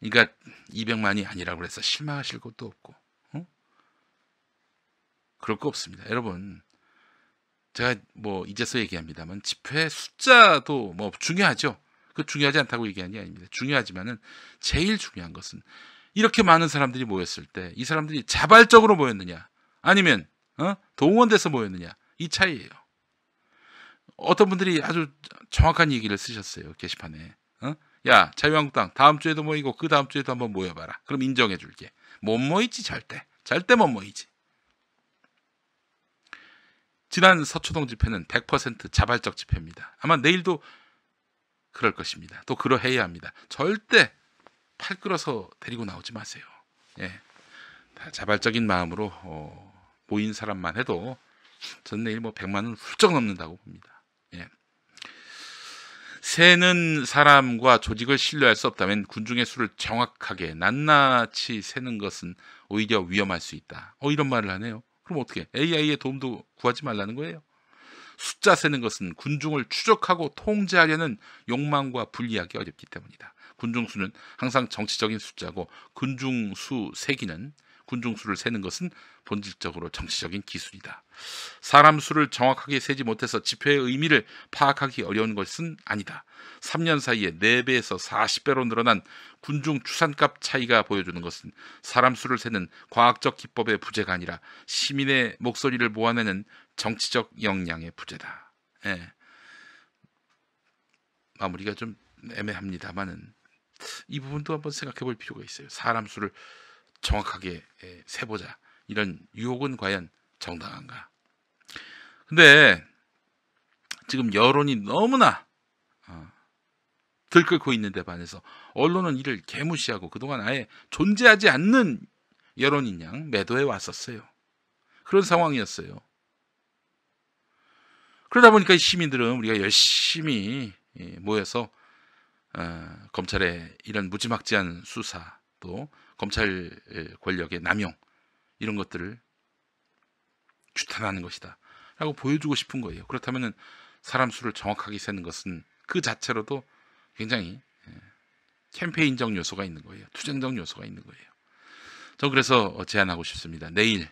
그러니까 200만이 아니라고 그래서 실망하실 것도 없고, 그럴 거 없습니다. 여러분, 제가 뭐 이제서 얘기합니다만 집회 숫자도 뭐 중요하죠. 그 중요하지 않다고 얘기하는 게 아닙니다. 중요하지만은 제일 중요한 것은 이렇게 많은 사람들이 모였을 때 이 사람들이 자발적으로 모였느냐, 아니면 동원돼서 모였느냐, 이 차이예요. 어떤 분들이 아주 정확한 얘기를 쓰셨어요. 게시판에. 야, 자유한국당 다음 주에도 모이고 그 다음 주에도 한번 모여봐라. 그럼 인정해 줄게. 못 모이지, 절대 못 모이지. 지난 서초동 집회는 100% 자발적 집회입니다. 아마 내일도 그럴 것입니다. 또 그러해야 합니다. 절대 팔 끌어서 데리고 나오지 마세요. 예, 다 자발적인 마음으로 모인 사람만 해도 전 내일 뭐 100만은 훌쩍 넘는다고 봅니다. 예. 세는 사람과 조직을 신뢰할 수 없다면 군중의 수를 정확하게 낱낱이 세는 것은 오히려 위험할 수 있다. 이런 말을 하네요. 그럼 어떻게? AI의 도움도 구하지 말라는 거예요? 숫자 세는 것은 군중을 추적하고 통제하려는 욕망과 분리하기 어렵기 때문이다. 군중 수는 항상 정치적인 숫자고 군중 수 세기는, 군중 수를 세는 것은 본질적으로 정치적인 기술이다. 사람 수를 정확하게 세지 못해서 집회의 의미를 파악하기 어려운 것은 아니다. 3년 사이에 4배에서 40배로 늘어난 군중 추산값 차이가 보여주는 것은 사람 수를 세는 과학적 기법의 부재가 아니라 시민의 목소리를 모아내는 정치적 역량의 부재다. 예. 마무리가 좀 애매합니다만은 이 부분도 한번 생각해 볼 필요가 있어요. 사람 수를 정확하게 세보자. 이런 유혹은 과연 정당한가? 근데 지금 여론이 너무나 들끓고 있는 데 반해서 언론은 이를 개무시하고 그동안 아예 존재하지 않는 여론인 양 매도해 왔었어요. 그런 상황이었어요. 그러다 보니까 시민들은 우리가 열심히 모여서 검찰의 이런 무지막지한 수사, 또 검찰 권력의 남용, 이런 것들을 규탄하는 것이다 라고 보여주고 싶은 거예요. 그렇다면 사람 수를 정확하게 세는 것은 그 자체로도 굉장히 캠페인적 요소가 있는 거예요. 투쟁적 요소가 있는 거예요. 전 그래서 제안하고 싶습니다. 내일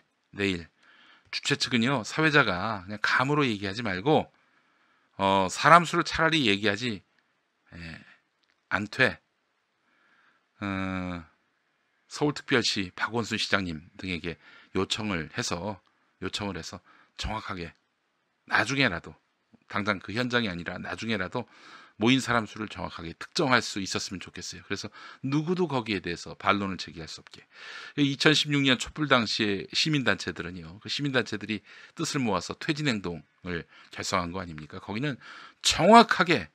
주최 측은요, 사회자가 그냥 감으로 얘기하지 말고 사람 수를 차라리 얘기하지 않되 서울특별시 박원순 시장님 등에게 요청을 해서 정확하게 나중에라도, 당장 그 현장이 아니라 나중에라도 모인 사람 수를 정확하게 특정할 수 있었으면 좋겠어요. 그래서 누구도 거기에 대해서 반론을 제기할 수 없게. 2016년 촛불 당시에 시민단체들은요, 그 시민단체들이 뜻을 모아서 퇴진행동을 결성한 거 아닙니까? 거기는 정확하게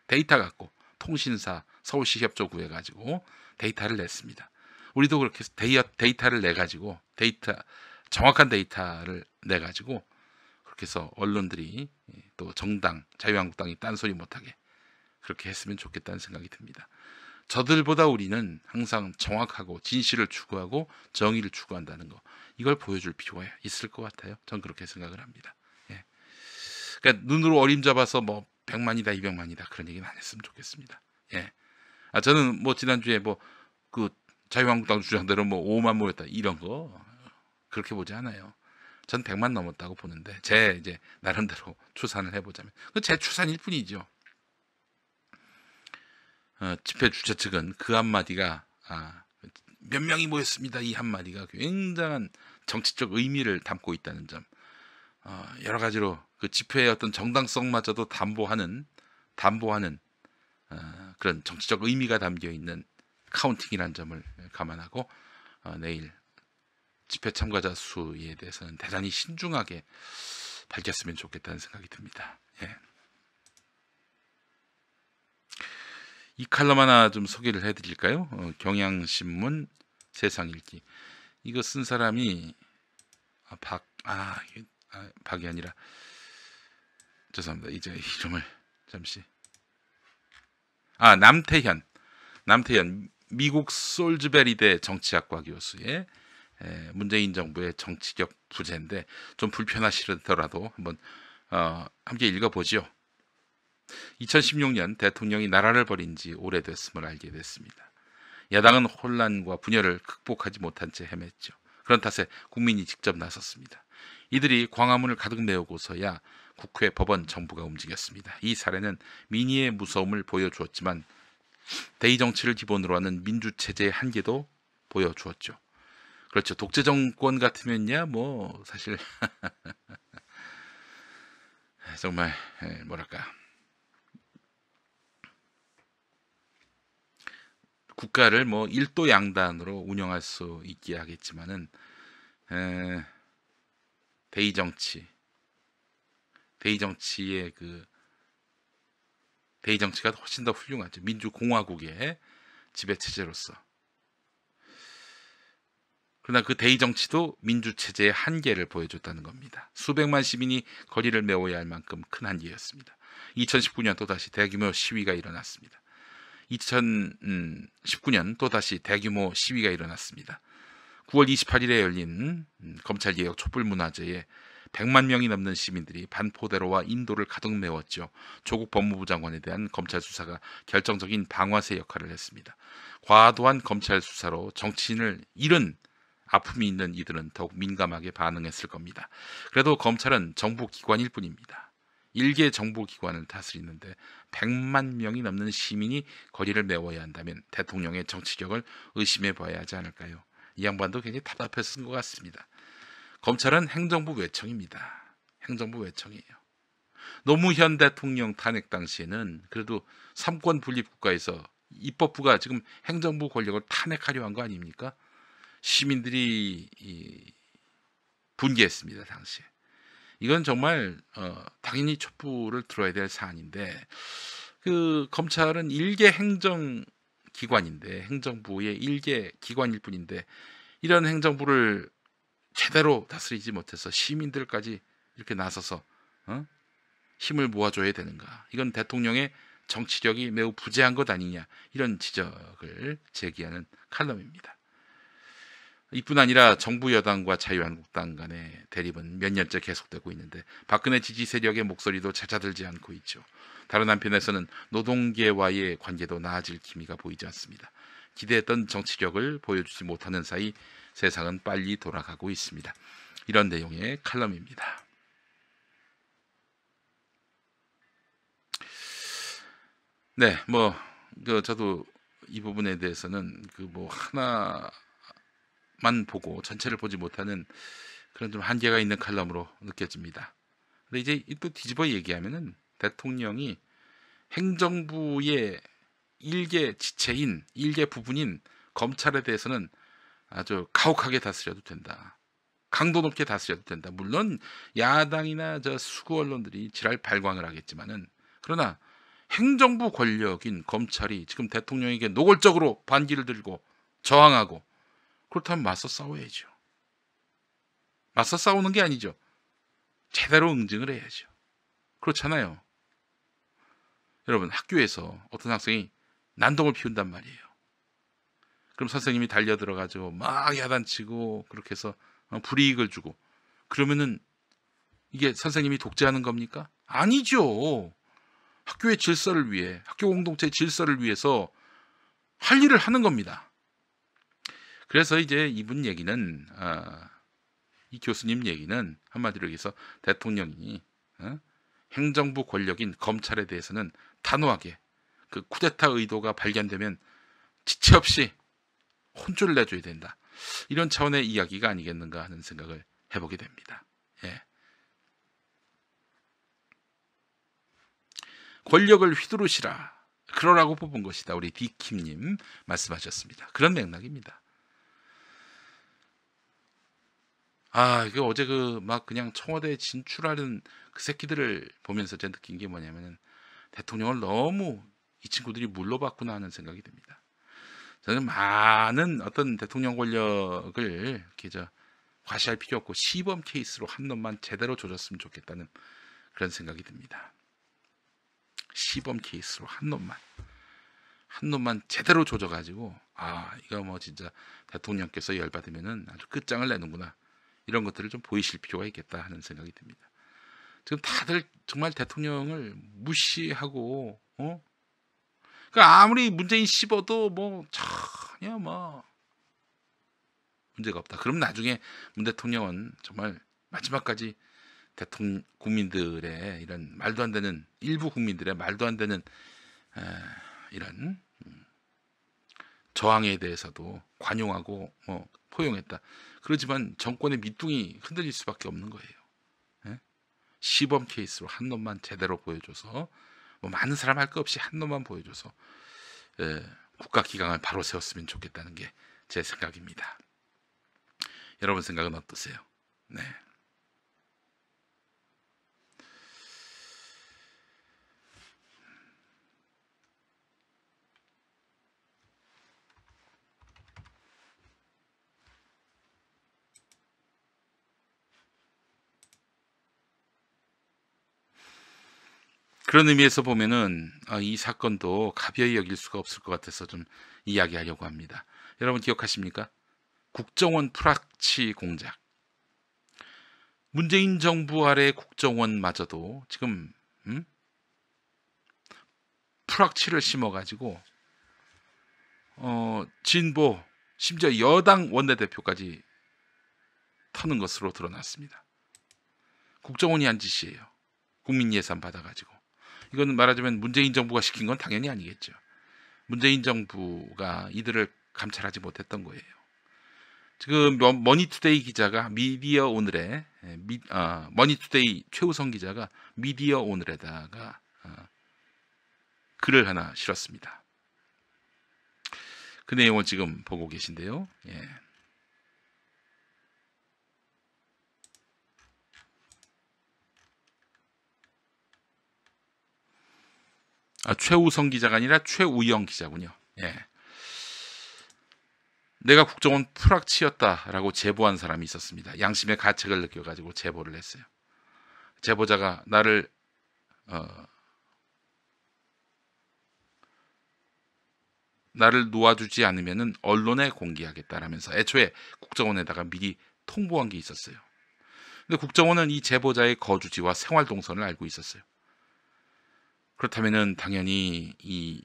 데이터 갖고 통신사, 서울시 협조 구해가지고 데이터를 냈습니다. 우리도 그렇게 데이터를 내가지고 정확한 데이터를 내가지고 그렇게 해서 언론들이, 또 정당, 자유한국당이 딴소리 못하게 그렇게 했으면 좋겠다는 생각이 듭니다. 저들보다 우리는 항상 정확하고 진실을 추구하고 정의를 추구한다는 거, 이걸 보여줄 필요가 있을 것 같아요. 전 그렇게 생각을 합니다. 예. 그러니까 눈으로 어림잡아서 뭐 100만이다 200만이다 그런 얘기는 안 했으면 좋겠습니다. 예. 저는 뭐 지난주에 뭐 그 자유한국당 주장대로 뭐 5만 모였다 이런 거 그렇게 보지 않아요. 전 100만 넘었다고 보는데, 제 이제 나름대로 추산을 해보자면 제 추산일 뿐이죠. 집회 주최 측은 그 한마디가 몇 명이 모였습니다, 이 한마디가 굉장한 정치적 의미를 담고 있다는 점, 여러 가지로 그 집회의 어떤 정당성마저도 담보하는 그런 정치적 의미가 담겨 있는 카운팅이라는 점을 감안하고 내일 집회 참가자 수에 대해서는 대단히 신중하게 밝혔으면 좋겠다는 생각이 듭니다. 예. 이 칼럼 하나 좀 소개를 해드릴까요? 경향신문 세상일기. 이거 쓴 사람이 박이 아니라 죄송합니다. 이제 이름을 잠시 남태현 미국 솔즈베리대 정치학과 교수의 문재인 정부의 정치적 부재인데 좀 불편하시더라도 한번 함께 읽어보죠. 2016년 대통령이 나라를 버린 지 오래됐음을 알게 됐습니다. 야당은 혼란과 분열을 극복하지 못한 채 헤맸죠. 그런 탓에 국민이 직접 나섰습니다. 이들이 광화문을 가득 메우고서야 국회, 법원, 정부가 움직였습니다. 이 사례는 민의의 무서움을 보여주었지만 대의 정치를 기본으로 하는 민주체제의 한계도 보여주었죠. 그렇죠. 독재 정권 같으면야 뭐 사실 정말 뭐랄까 국가를 뭐 일도 양단으로 운영할 수 있게 하겠지만은 대의 정치의 대의 정치가 훨씬 더 훌륭하죠. 민주공화국의 지배 체제로서. 그러나 그 대의 정치도 민주 체제의 한계를 보여줬다는 겁니다. 수백만 시민이 거리를 메워야 할 만큼 큰 한계였습니다. 2019년 또다시 대규모 시위가 일어났습니다. 2019년 또다시 대규모 시위가 일어났습니다. 9월 28일에 열린 검찰개혁 촛불문화제에 100만 명이 넘는 시민들이 반포대로와 인도를 가득 메웠죠. 조국 법무부 장관에 대한 검찰 수사가 결정적인 방아쇠 역할을 했습니다. 과도한 검찰 수사로 정치인을 잃은 아픔이 있는 이들은 더욱 민감하게 반응했을 겁니다. 그래도 검찰은 정부기관일 뿐입니다. 일개 정부기관을 다스리는데 100만 명이 넘는 시민이 거리를 메워야 한다면 대통령의 정치력을 의심해 봐야 하지 않을까요? 이 양반도 굉장히 답답해서 쓴 것 같습니다. 검찰은 행정부 외청입니다. 행정부 외청이에요. 노무현 대통령 탄핵 당시에는 그래도 삼권 분립 국가에서 입법부가 지금 행정부 권력을 탄핵하려 한 거 아닙니까? 시민들이 분개했습니다. 당시에. 이건 정말 당연히 촛불을 들어야 될 사안인데 그 검찰은 일개 행정기관인데 행정부의 일개 기관일 뿐인데 이런 행정부를 제대로 다스리지 못해서 시민들까지 이렇게 나서서 힘을 모아줘야 되는가. 이건 대통령의 정치력이 매우 부재한 것 아니냐. 이런 지적을 제기하는 칼럼입니다. 이뿐 아니라 정부 여당과 자유한국당 간의 대립은 몇 년째 계속되고 있는데 박근혜 지지 세력의 목소리도 잦아들지 않고 있죠. 다른 한편에서는 노동계와의 관계도 나아질 기미가 보이지 않습니다. 기대했던 정치력을 보여주지 못하는 사이 세상은 빨리 돌아가고 있습니다. 이런 내용의 칼럼입니다. 네, 저도 이 부분에 대해서는 하나만 보고 전체를 보지 못하는 그런 좀 한계가 있는 칼럼으로 느껴집니다. 근데 이제 또 뒤집어 얘기하면은 대통령이 행정부의 일개 지체인, 일개 부분인 검찰에 대해서는 아주 가혹하게 다스려도 된다. 강도 높게 다스려도 된다. 물론 야당이나 수구 언론들이 지랄 발광을 하겠지만은 그러나 행정부 권력인 검찰이 지금 대통령에게 노골적으로 반기를 들고 저항하고 그렇다면 맞서 싸워야죠. 맞서 싸우는 게 아니죠. 제대로 응징을 해야죠. 그렇잖아요. 여러분 학교에서 어떤 학생이 난동을 피운단 말이에요. 그럼 선생님이 달려들어가지고 막 야단치고 그렇게 해서 불이익을 주고 그러면은 이게 선생님이 독재하는 겁니까? 아니죠. 학교의 질서를 위해 학교 공동체의 질서를 위해서 할 일을 하는 겁니다. 그래서 이제 이분 얘기는 이 교수님 얘기는 한마디로 얘기해서 대통령이 행정부 권력인 검찰에 대해서는 단호하게 그 쿠데타 의도가 발견되면 지체 없이 혼쭐을 내줘야 된다. 이런 차원의 이야기가 아니겠는가 하는 생각을 해보게 됩니다. 예. 권력을 휘두르시라. 그러라고 뽑은 것이다. 우리 디킴님 말씀하셨습니다. 그런 맥락입니다. 이게 어제 막 그냥 청와대에 진출하는 그 새끼들을 보면서 제가 느낀 게 뭐냐면은 대통령을 너무 이 친구들이 물러봤구나 하는 생각이 듭니다. 저는 많은 어떤 대통령 권력을 이렇게 과시할 필요 없고 시범 케이스로 한 놈만 제대로 조졌으면 좋겠다는 그런 생각이 듭니다. 시범 케이스로 한 놈만 제대로 조져가지고 이거 뭐 진짜 대통령께서 열받으면은 아주 끝장을 내는구나, 이런 것들을 좀 보이실 필요가 있겠다 하는 생각이 듭니다. 지금 다들 정말 대통령을 무시하고 그러니까 아무리 문재인 씹어도 뭐 전혀 뭐 문제가 없다. 그럼 나중에 문 대통령은 정말 마지막까지 국민들의 이런 말도 안 되는, 일부 국민들의 말도 안 되는 이런 저항에 대해서도 관용하고 포용했다. 그렇지만 정권의 밑둥이 흔들릴 수밖에 없는 거예요. 예? 시범 케이스로 한 놈만 제대로 보여줘서, 뭐 많은 사람 할 거 없이 한 놈만 보여줘서 국가 기강을 바로 세웠으면 좋겠다는 게 제 생각입니다. 여러분 생각은 어떠세요? 네. 그런 의미에서 보면은 이 사건도 가벼이 여길 수가 없을 것 같아서 좀 이야기하려고 합니다. 여러분 기억하십니까? 국정원 프락치 공작. 문재인 정부 아래 국정원마저도 지금 프락치를 심어가지고 진보, 심지어 여당 원내대표까지 터는 것으로 드러났습니다. 국정원이 한 짓이에요. 국민 예산 받아가지고. 이건 말하자면 문재인 정부가 시킨 건 당연히 아니겠죠. 문재인 정부가 이들을 감찰하지 못했던 거예요. 지금 머니투데이 기자가 미디어 오늘에 머니투데이 최우성 기자가 미디어 오늘에다가 글을 하나 실었습니다. 그 내용을 지금 보고 계신데요. 예. 최우성 기자가 아니라 최우영 기자군요. 예. 내가 국정원 프락치였다라고 제보한 사람이 있었습니다. 양심의 가책을 느껴가지고 제보를 했어요. 제보자가 나를 놓아주지 않으면은 언론에 공개하겠다라면서 애초에 국정원에다가 미리 통보한 게 있었어요. 근데 국정원은 이 제보자의 거주지와 생활 동선을 알고 있었어요. 그렇다면은 당연히 이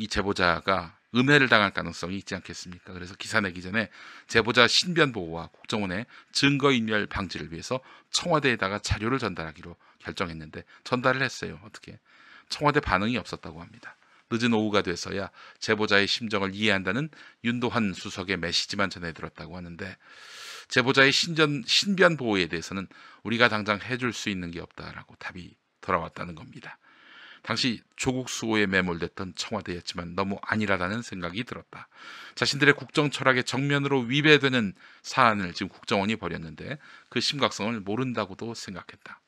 제보자가 음해를 당할 가능성이 있지 않겠습니까? 그래서 기사 내기 전에 제보자 신변 보호와 국정원의 증거인멸 방지를 위해서 청와대에다가 자료를 전달하기로 결정했는데 전달을 했어요. 어떻게? 청와대 반응이 없었다고 합니다. 늦은 오후가 돼서야 제보자의 심정을 이해한다는 윤도환 수석의 메시지만 전해들었다고 하는데, 제보자의 신변 보호에 대해서는 우리가 당장 해줄 수 있는 게 없다라고 답이 돌아왔다는 겁니다. 당시 조국 수호에 매몰됐던 청와대였지만 너무 안일하다는 생각이 들었다. 자신들의 국정 철학에 정면으로 위배되는 사안을 지금 국정원이 벌였는데 그 심각성을 모른다고도 생각했다.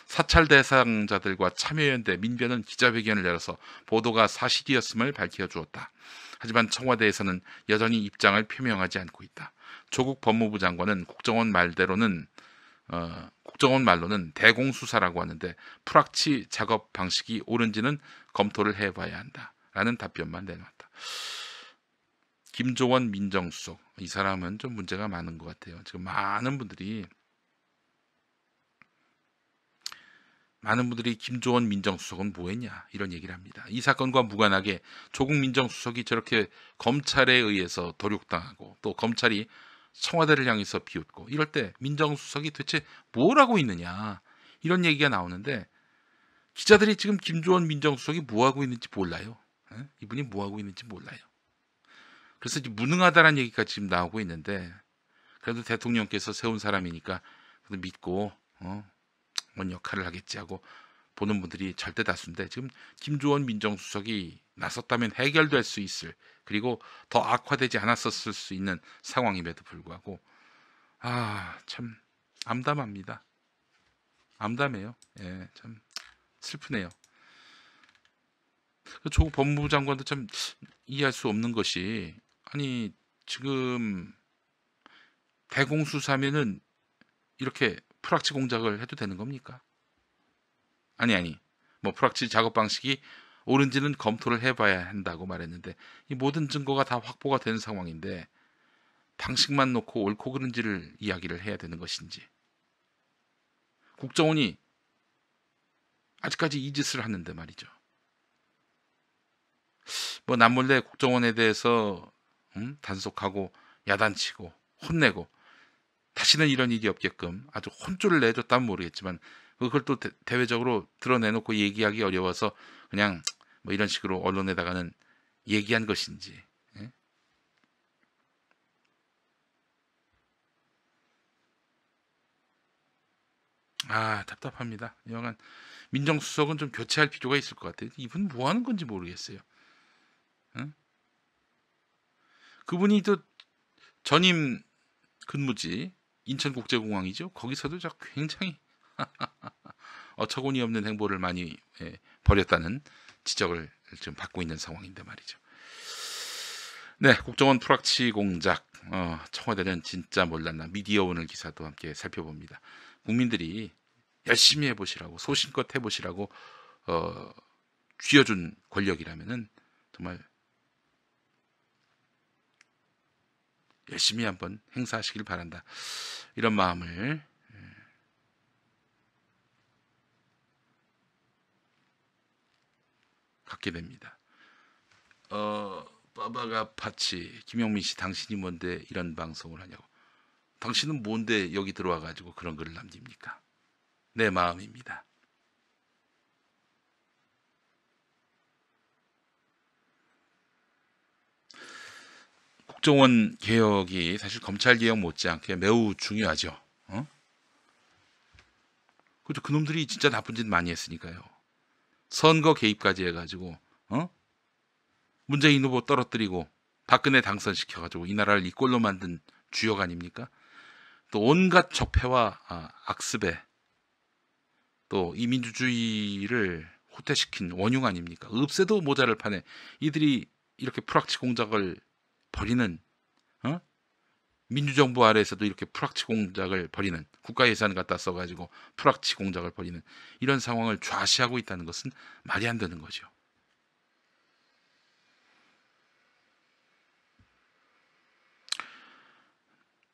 사찰 대상자들과 참여연대 민변은 기자회견을 열어서 보도가 사실이었음을 밝혀주었다. 하지만 청와대에서는 여전히 입장을 표명하지 않고 있다. 조국 법무부 장관은 국정원 말로는 대공수사라고 하는데 프락치 작업 방식이 옳은지는 검토를 해봐야 한다라는 답변만 내놨다. 김조원 민정수석, 이 사람은 좀 문제가 많은 것 같아요. 지금 많은 분들이 김조원 민정수석은 뭐했냐 이런 얘기를 합니다. 이 사건과 무관하게 조국 민정수석이 저렇게 검찰에 의해서 도륙당하고 또 검찰이 청와대를 향해서 비웃고 이럴 때 민정수석이 도대체 뭘 하고 있느냐 이런 얘기가 나오는데, 기자들이 지금 김조원 민정수석이 뭐 하고 있는지 몰라요. 이분이 뭐 하고 있는지 몰라요. 그래서 이제 무능하다는 얘기가 지금 나오고 있는데, 그래도 대통령께서 세운 사람이니까 믿고 뭔 역할을 하겠지 하고 보는 분들이 절대 다수인데, 지금 김조원 민정수석이 나섰다면 해결될 수 있을, 그리고 더 악화되지 않았었을 수 있는 상황임에도 불구하고 참 암담합니다. 암담해요. 예, 참 슬프네요. 조국 법무부 장관도 참 이해할 수 없는 것이, 아니 지금 대공수사면은 이렇게 프락치 공작을 해도 되는 겁니까? 아니 뭐 프락치 작업 방식이 옳은지는 검토를 해봐야 한다고 말했는데, 이 모든 증거가 다 확보가 되는 상황인데 방식만 놓고 옳고 그른지를 이야기를 해야 되는 것인지, 국정원이 아직까지 이 짓을 하는데 말이죠. 뭐 남몰래 국정원에 대해서 단속하고 야단치고 혼내고 다시는 이런 일이 없게끔 아주 혼쭐을 내줬다면 모르겠지만, 그걸 또 대외적으로 드러내놓고 얘기하기 어려워서 그냥 뭐 이런 식으로 언론에다가는 얘기한 것인지. 예? 답답합니다. 여간 민정수석은 좀 교체할 필요가 있을 것 같아요. 이분 뭐 하는 건지 모르겠어요. 응? 그분이 또 전임 근무지 인천국제공항이죠. 거기서도 굉장히 어처구니 없는 행보를 많이 벌였다는 지적을 지금 받고 있는 상황인데 말이죠. 네, 국정원 프락치 공작, 청와대는 진짜 몰랐나, 미디어 오늘 기사도 함께 살펴봅니다. 국민들이 열심히 해보시라고, 소신껏 해보시라고 쥐어준 권력이라면은 정말 열심히 한번 행사하시길 바란다, 이런 마음을 갖게 됩니다. 빠바가 파치, 김영민 씨, 당신이 뭔데 이런 방송을 하냐고. 당신은 뭔데 여기 들어와 가지고 그런 글을 남깁니까? 내 마음입니다. 국정원 개혁이 사실 검찰 개혁 못지않게 매우 중요하죠. 그렇죠. 그놈들이 진짜 나쁜 짓 많이 했으니까요. 선거 개입까지 해가지고 문재인 후보 떨어뜨리고 박근혜 당선시켜가지고 이 나라를 이 꼴로 만든 주역 아닙니까? 또 온갖 적폐와 악습에 또 이 민주주의를 후퇴시킨 원흉 아닙니까? 읍새도 모자를 파네. 이들이 이렇게 프락치 공작을 벌이는, 민주정부 아래에서도 이렇게 프락치 공작을 벌이는, 국가 예산을 갖다 써가지고 프락치 공작을 벌이는 이런 상황을 좌시하고 있다는 것은 말이 안 되는 거죠.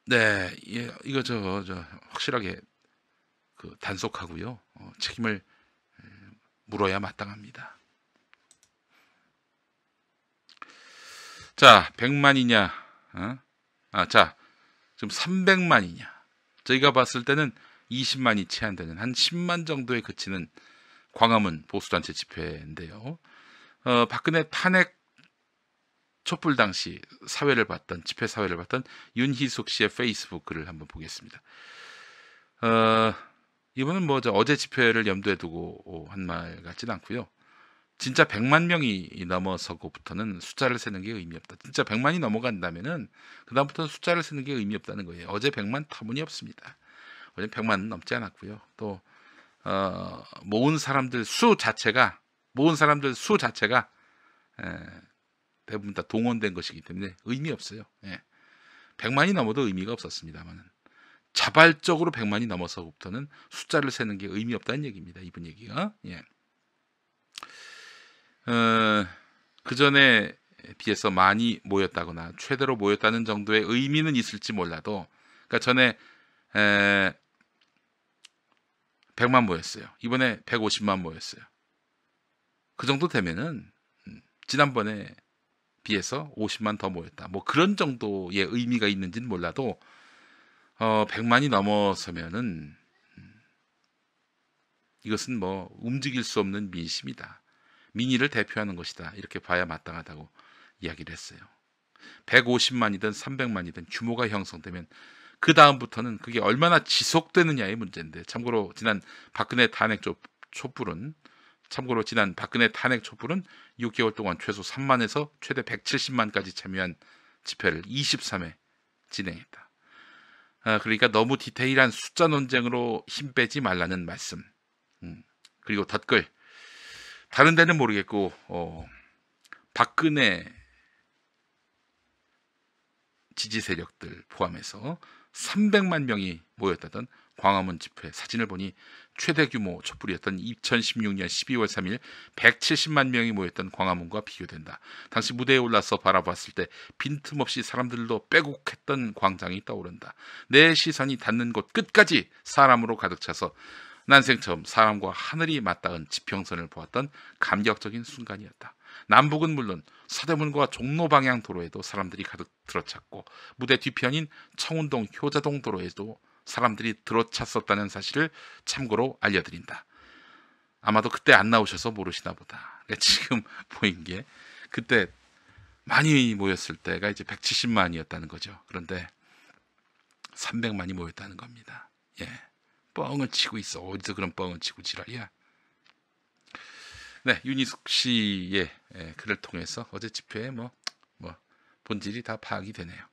네, 이거 저 확실하게 단속하고요. 책임을 물어야 마땅합니다. 자, 100만이냐? 자, 지금 300만이냐? 저희가 봤을 때는 20만이 채 안 되는 한 10만 정도에 그치는 광화문 보수단체 집회인데요. 박근혜 탄핵 촛불 당시 집회 사회를 봤던 윤희숙 씨의 페이스북 글을 한번 보겠습니다. 이분은 어제 집회를 염두에 두고 한 말 같진 않고요. 진짜 100만 명이 넘어서고부터는 숫자를 세는 게 의미 없다. 진짜 100만이 넘어간다면은 그다음부터는 숫자를 세는 게 의미 없다는 거예요. 어제 100만 터무니없습니다. 어제 100만은 넘지 않았고요. 또 모은 사람들 수 자체가 대부분 다 동원된 것이기 때문에 의미 없어요. 100만이 넘어도 의미가 없었습니다만은 자발적으로 100만이 넘어서부터는 숫자를 세는 게 의미 없다는 얘기입니다. 이분 얘기가. 그 전에 비해서 많이 모였다거나 최대로 모였다는 정도의 의미는 있을지 몰라도, 그러니까 전에 100만 모였어요. 이번에 150만 모였어요. 그 정도 되면은 지난번에 비해서 50만 더 모였다. 뭐 그런 정도의 의미가 있는지는 몰라도 100만이 넘어서면은 이것은 움직일 수 없는 민심이다. 민의를 대표하는 것이다. 이렇게 봐야 마땅하다고 이야기를 했어요. 150만이든 300만이든 규모가 형성되면 그 다음부터는 그게 얼마나 지속되느냐의 문제인데, 참고로 지난 박근혜 탄핵 촛불은 6개월 동안 최소 3만에서 최대 170만까지 참여한 집회를 23회 진행했다. 그러니까 너무 디테일한 숫자 논쟁으로 힘 빼지 말라는 말씀. 그리고 덧글. 다른 데는 모르겠고 박근혜 지지 세력들 포함해서 300만 명이 모였다던 광화문 집회 사진을 보니 최대 규모 촛불이었던 2016년 12월 3일 170만 명이 모였던 광화문과 비교된다. 당시 무대에 올라서 바라봤을 때 빈틈없이 사람들로 빼곡했던 광장이 떠오른다. 내 시선이 닿는 곳 끝까지 사람으로 가득 차서 난생 처음 사람과 하늘이 맞닿은 지평선을 보았던 감격적인 순간이었다. 남북은 물론 서대문과 종로 방향 도로에도 사람들이 가득 들어찼고 무대 뒤편인 청운동 효자동 도로에도 사람들이 들어찼었다는 사실을 참고로 알려드린다. 아마도 그때 안 나오셔서 모르시나 보다. 그러니까 지금 보인 게 그때 많이 모였을 때가 이제 170만이었다는 거죠. 그런데 300만이 모였다는 겁니다. 예, 뻥을 치고 있어. 어디서 그런 뻥을 치고 지랄이야. 네, 윤희숙 씨의 글을 통해서 어제 집회의 본질이 다 파악이 되네요.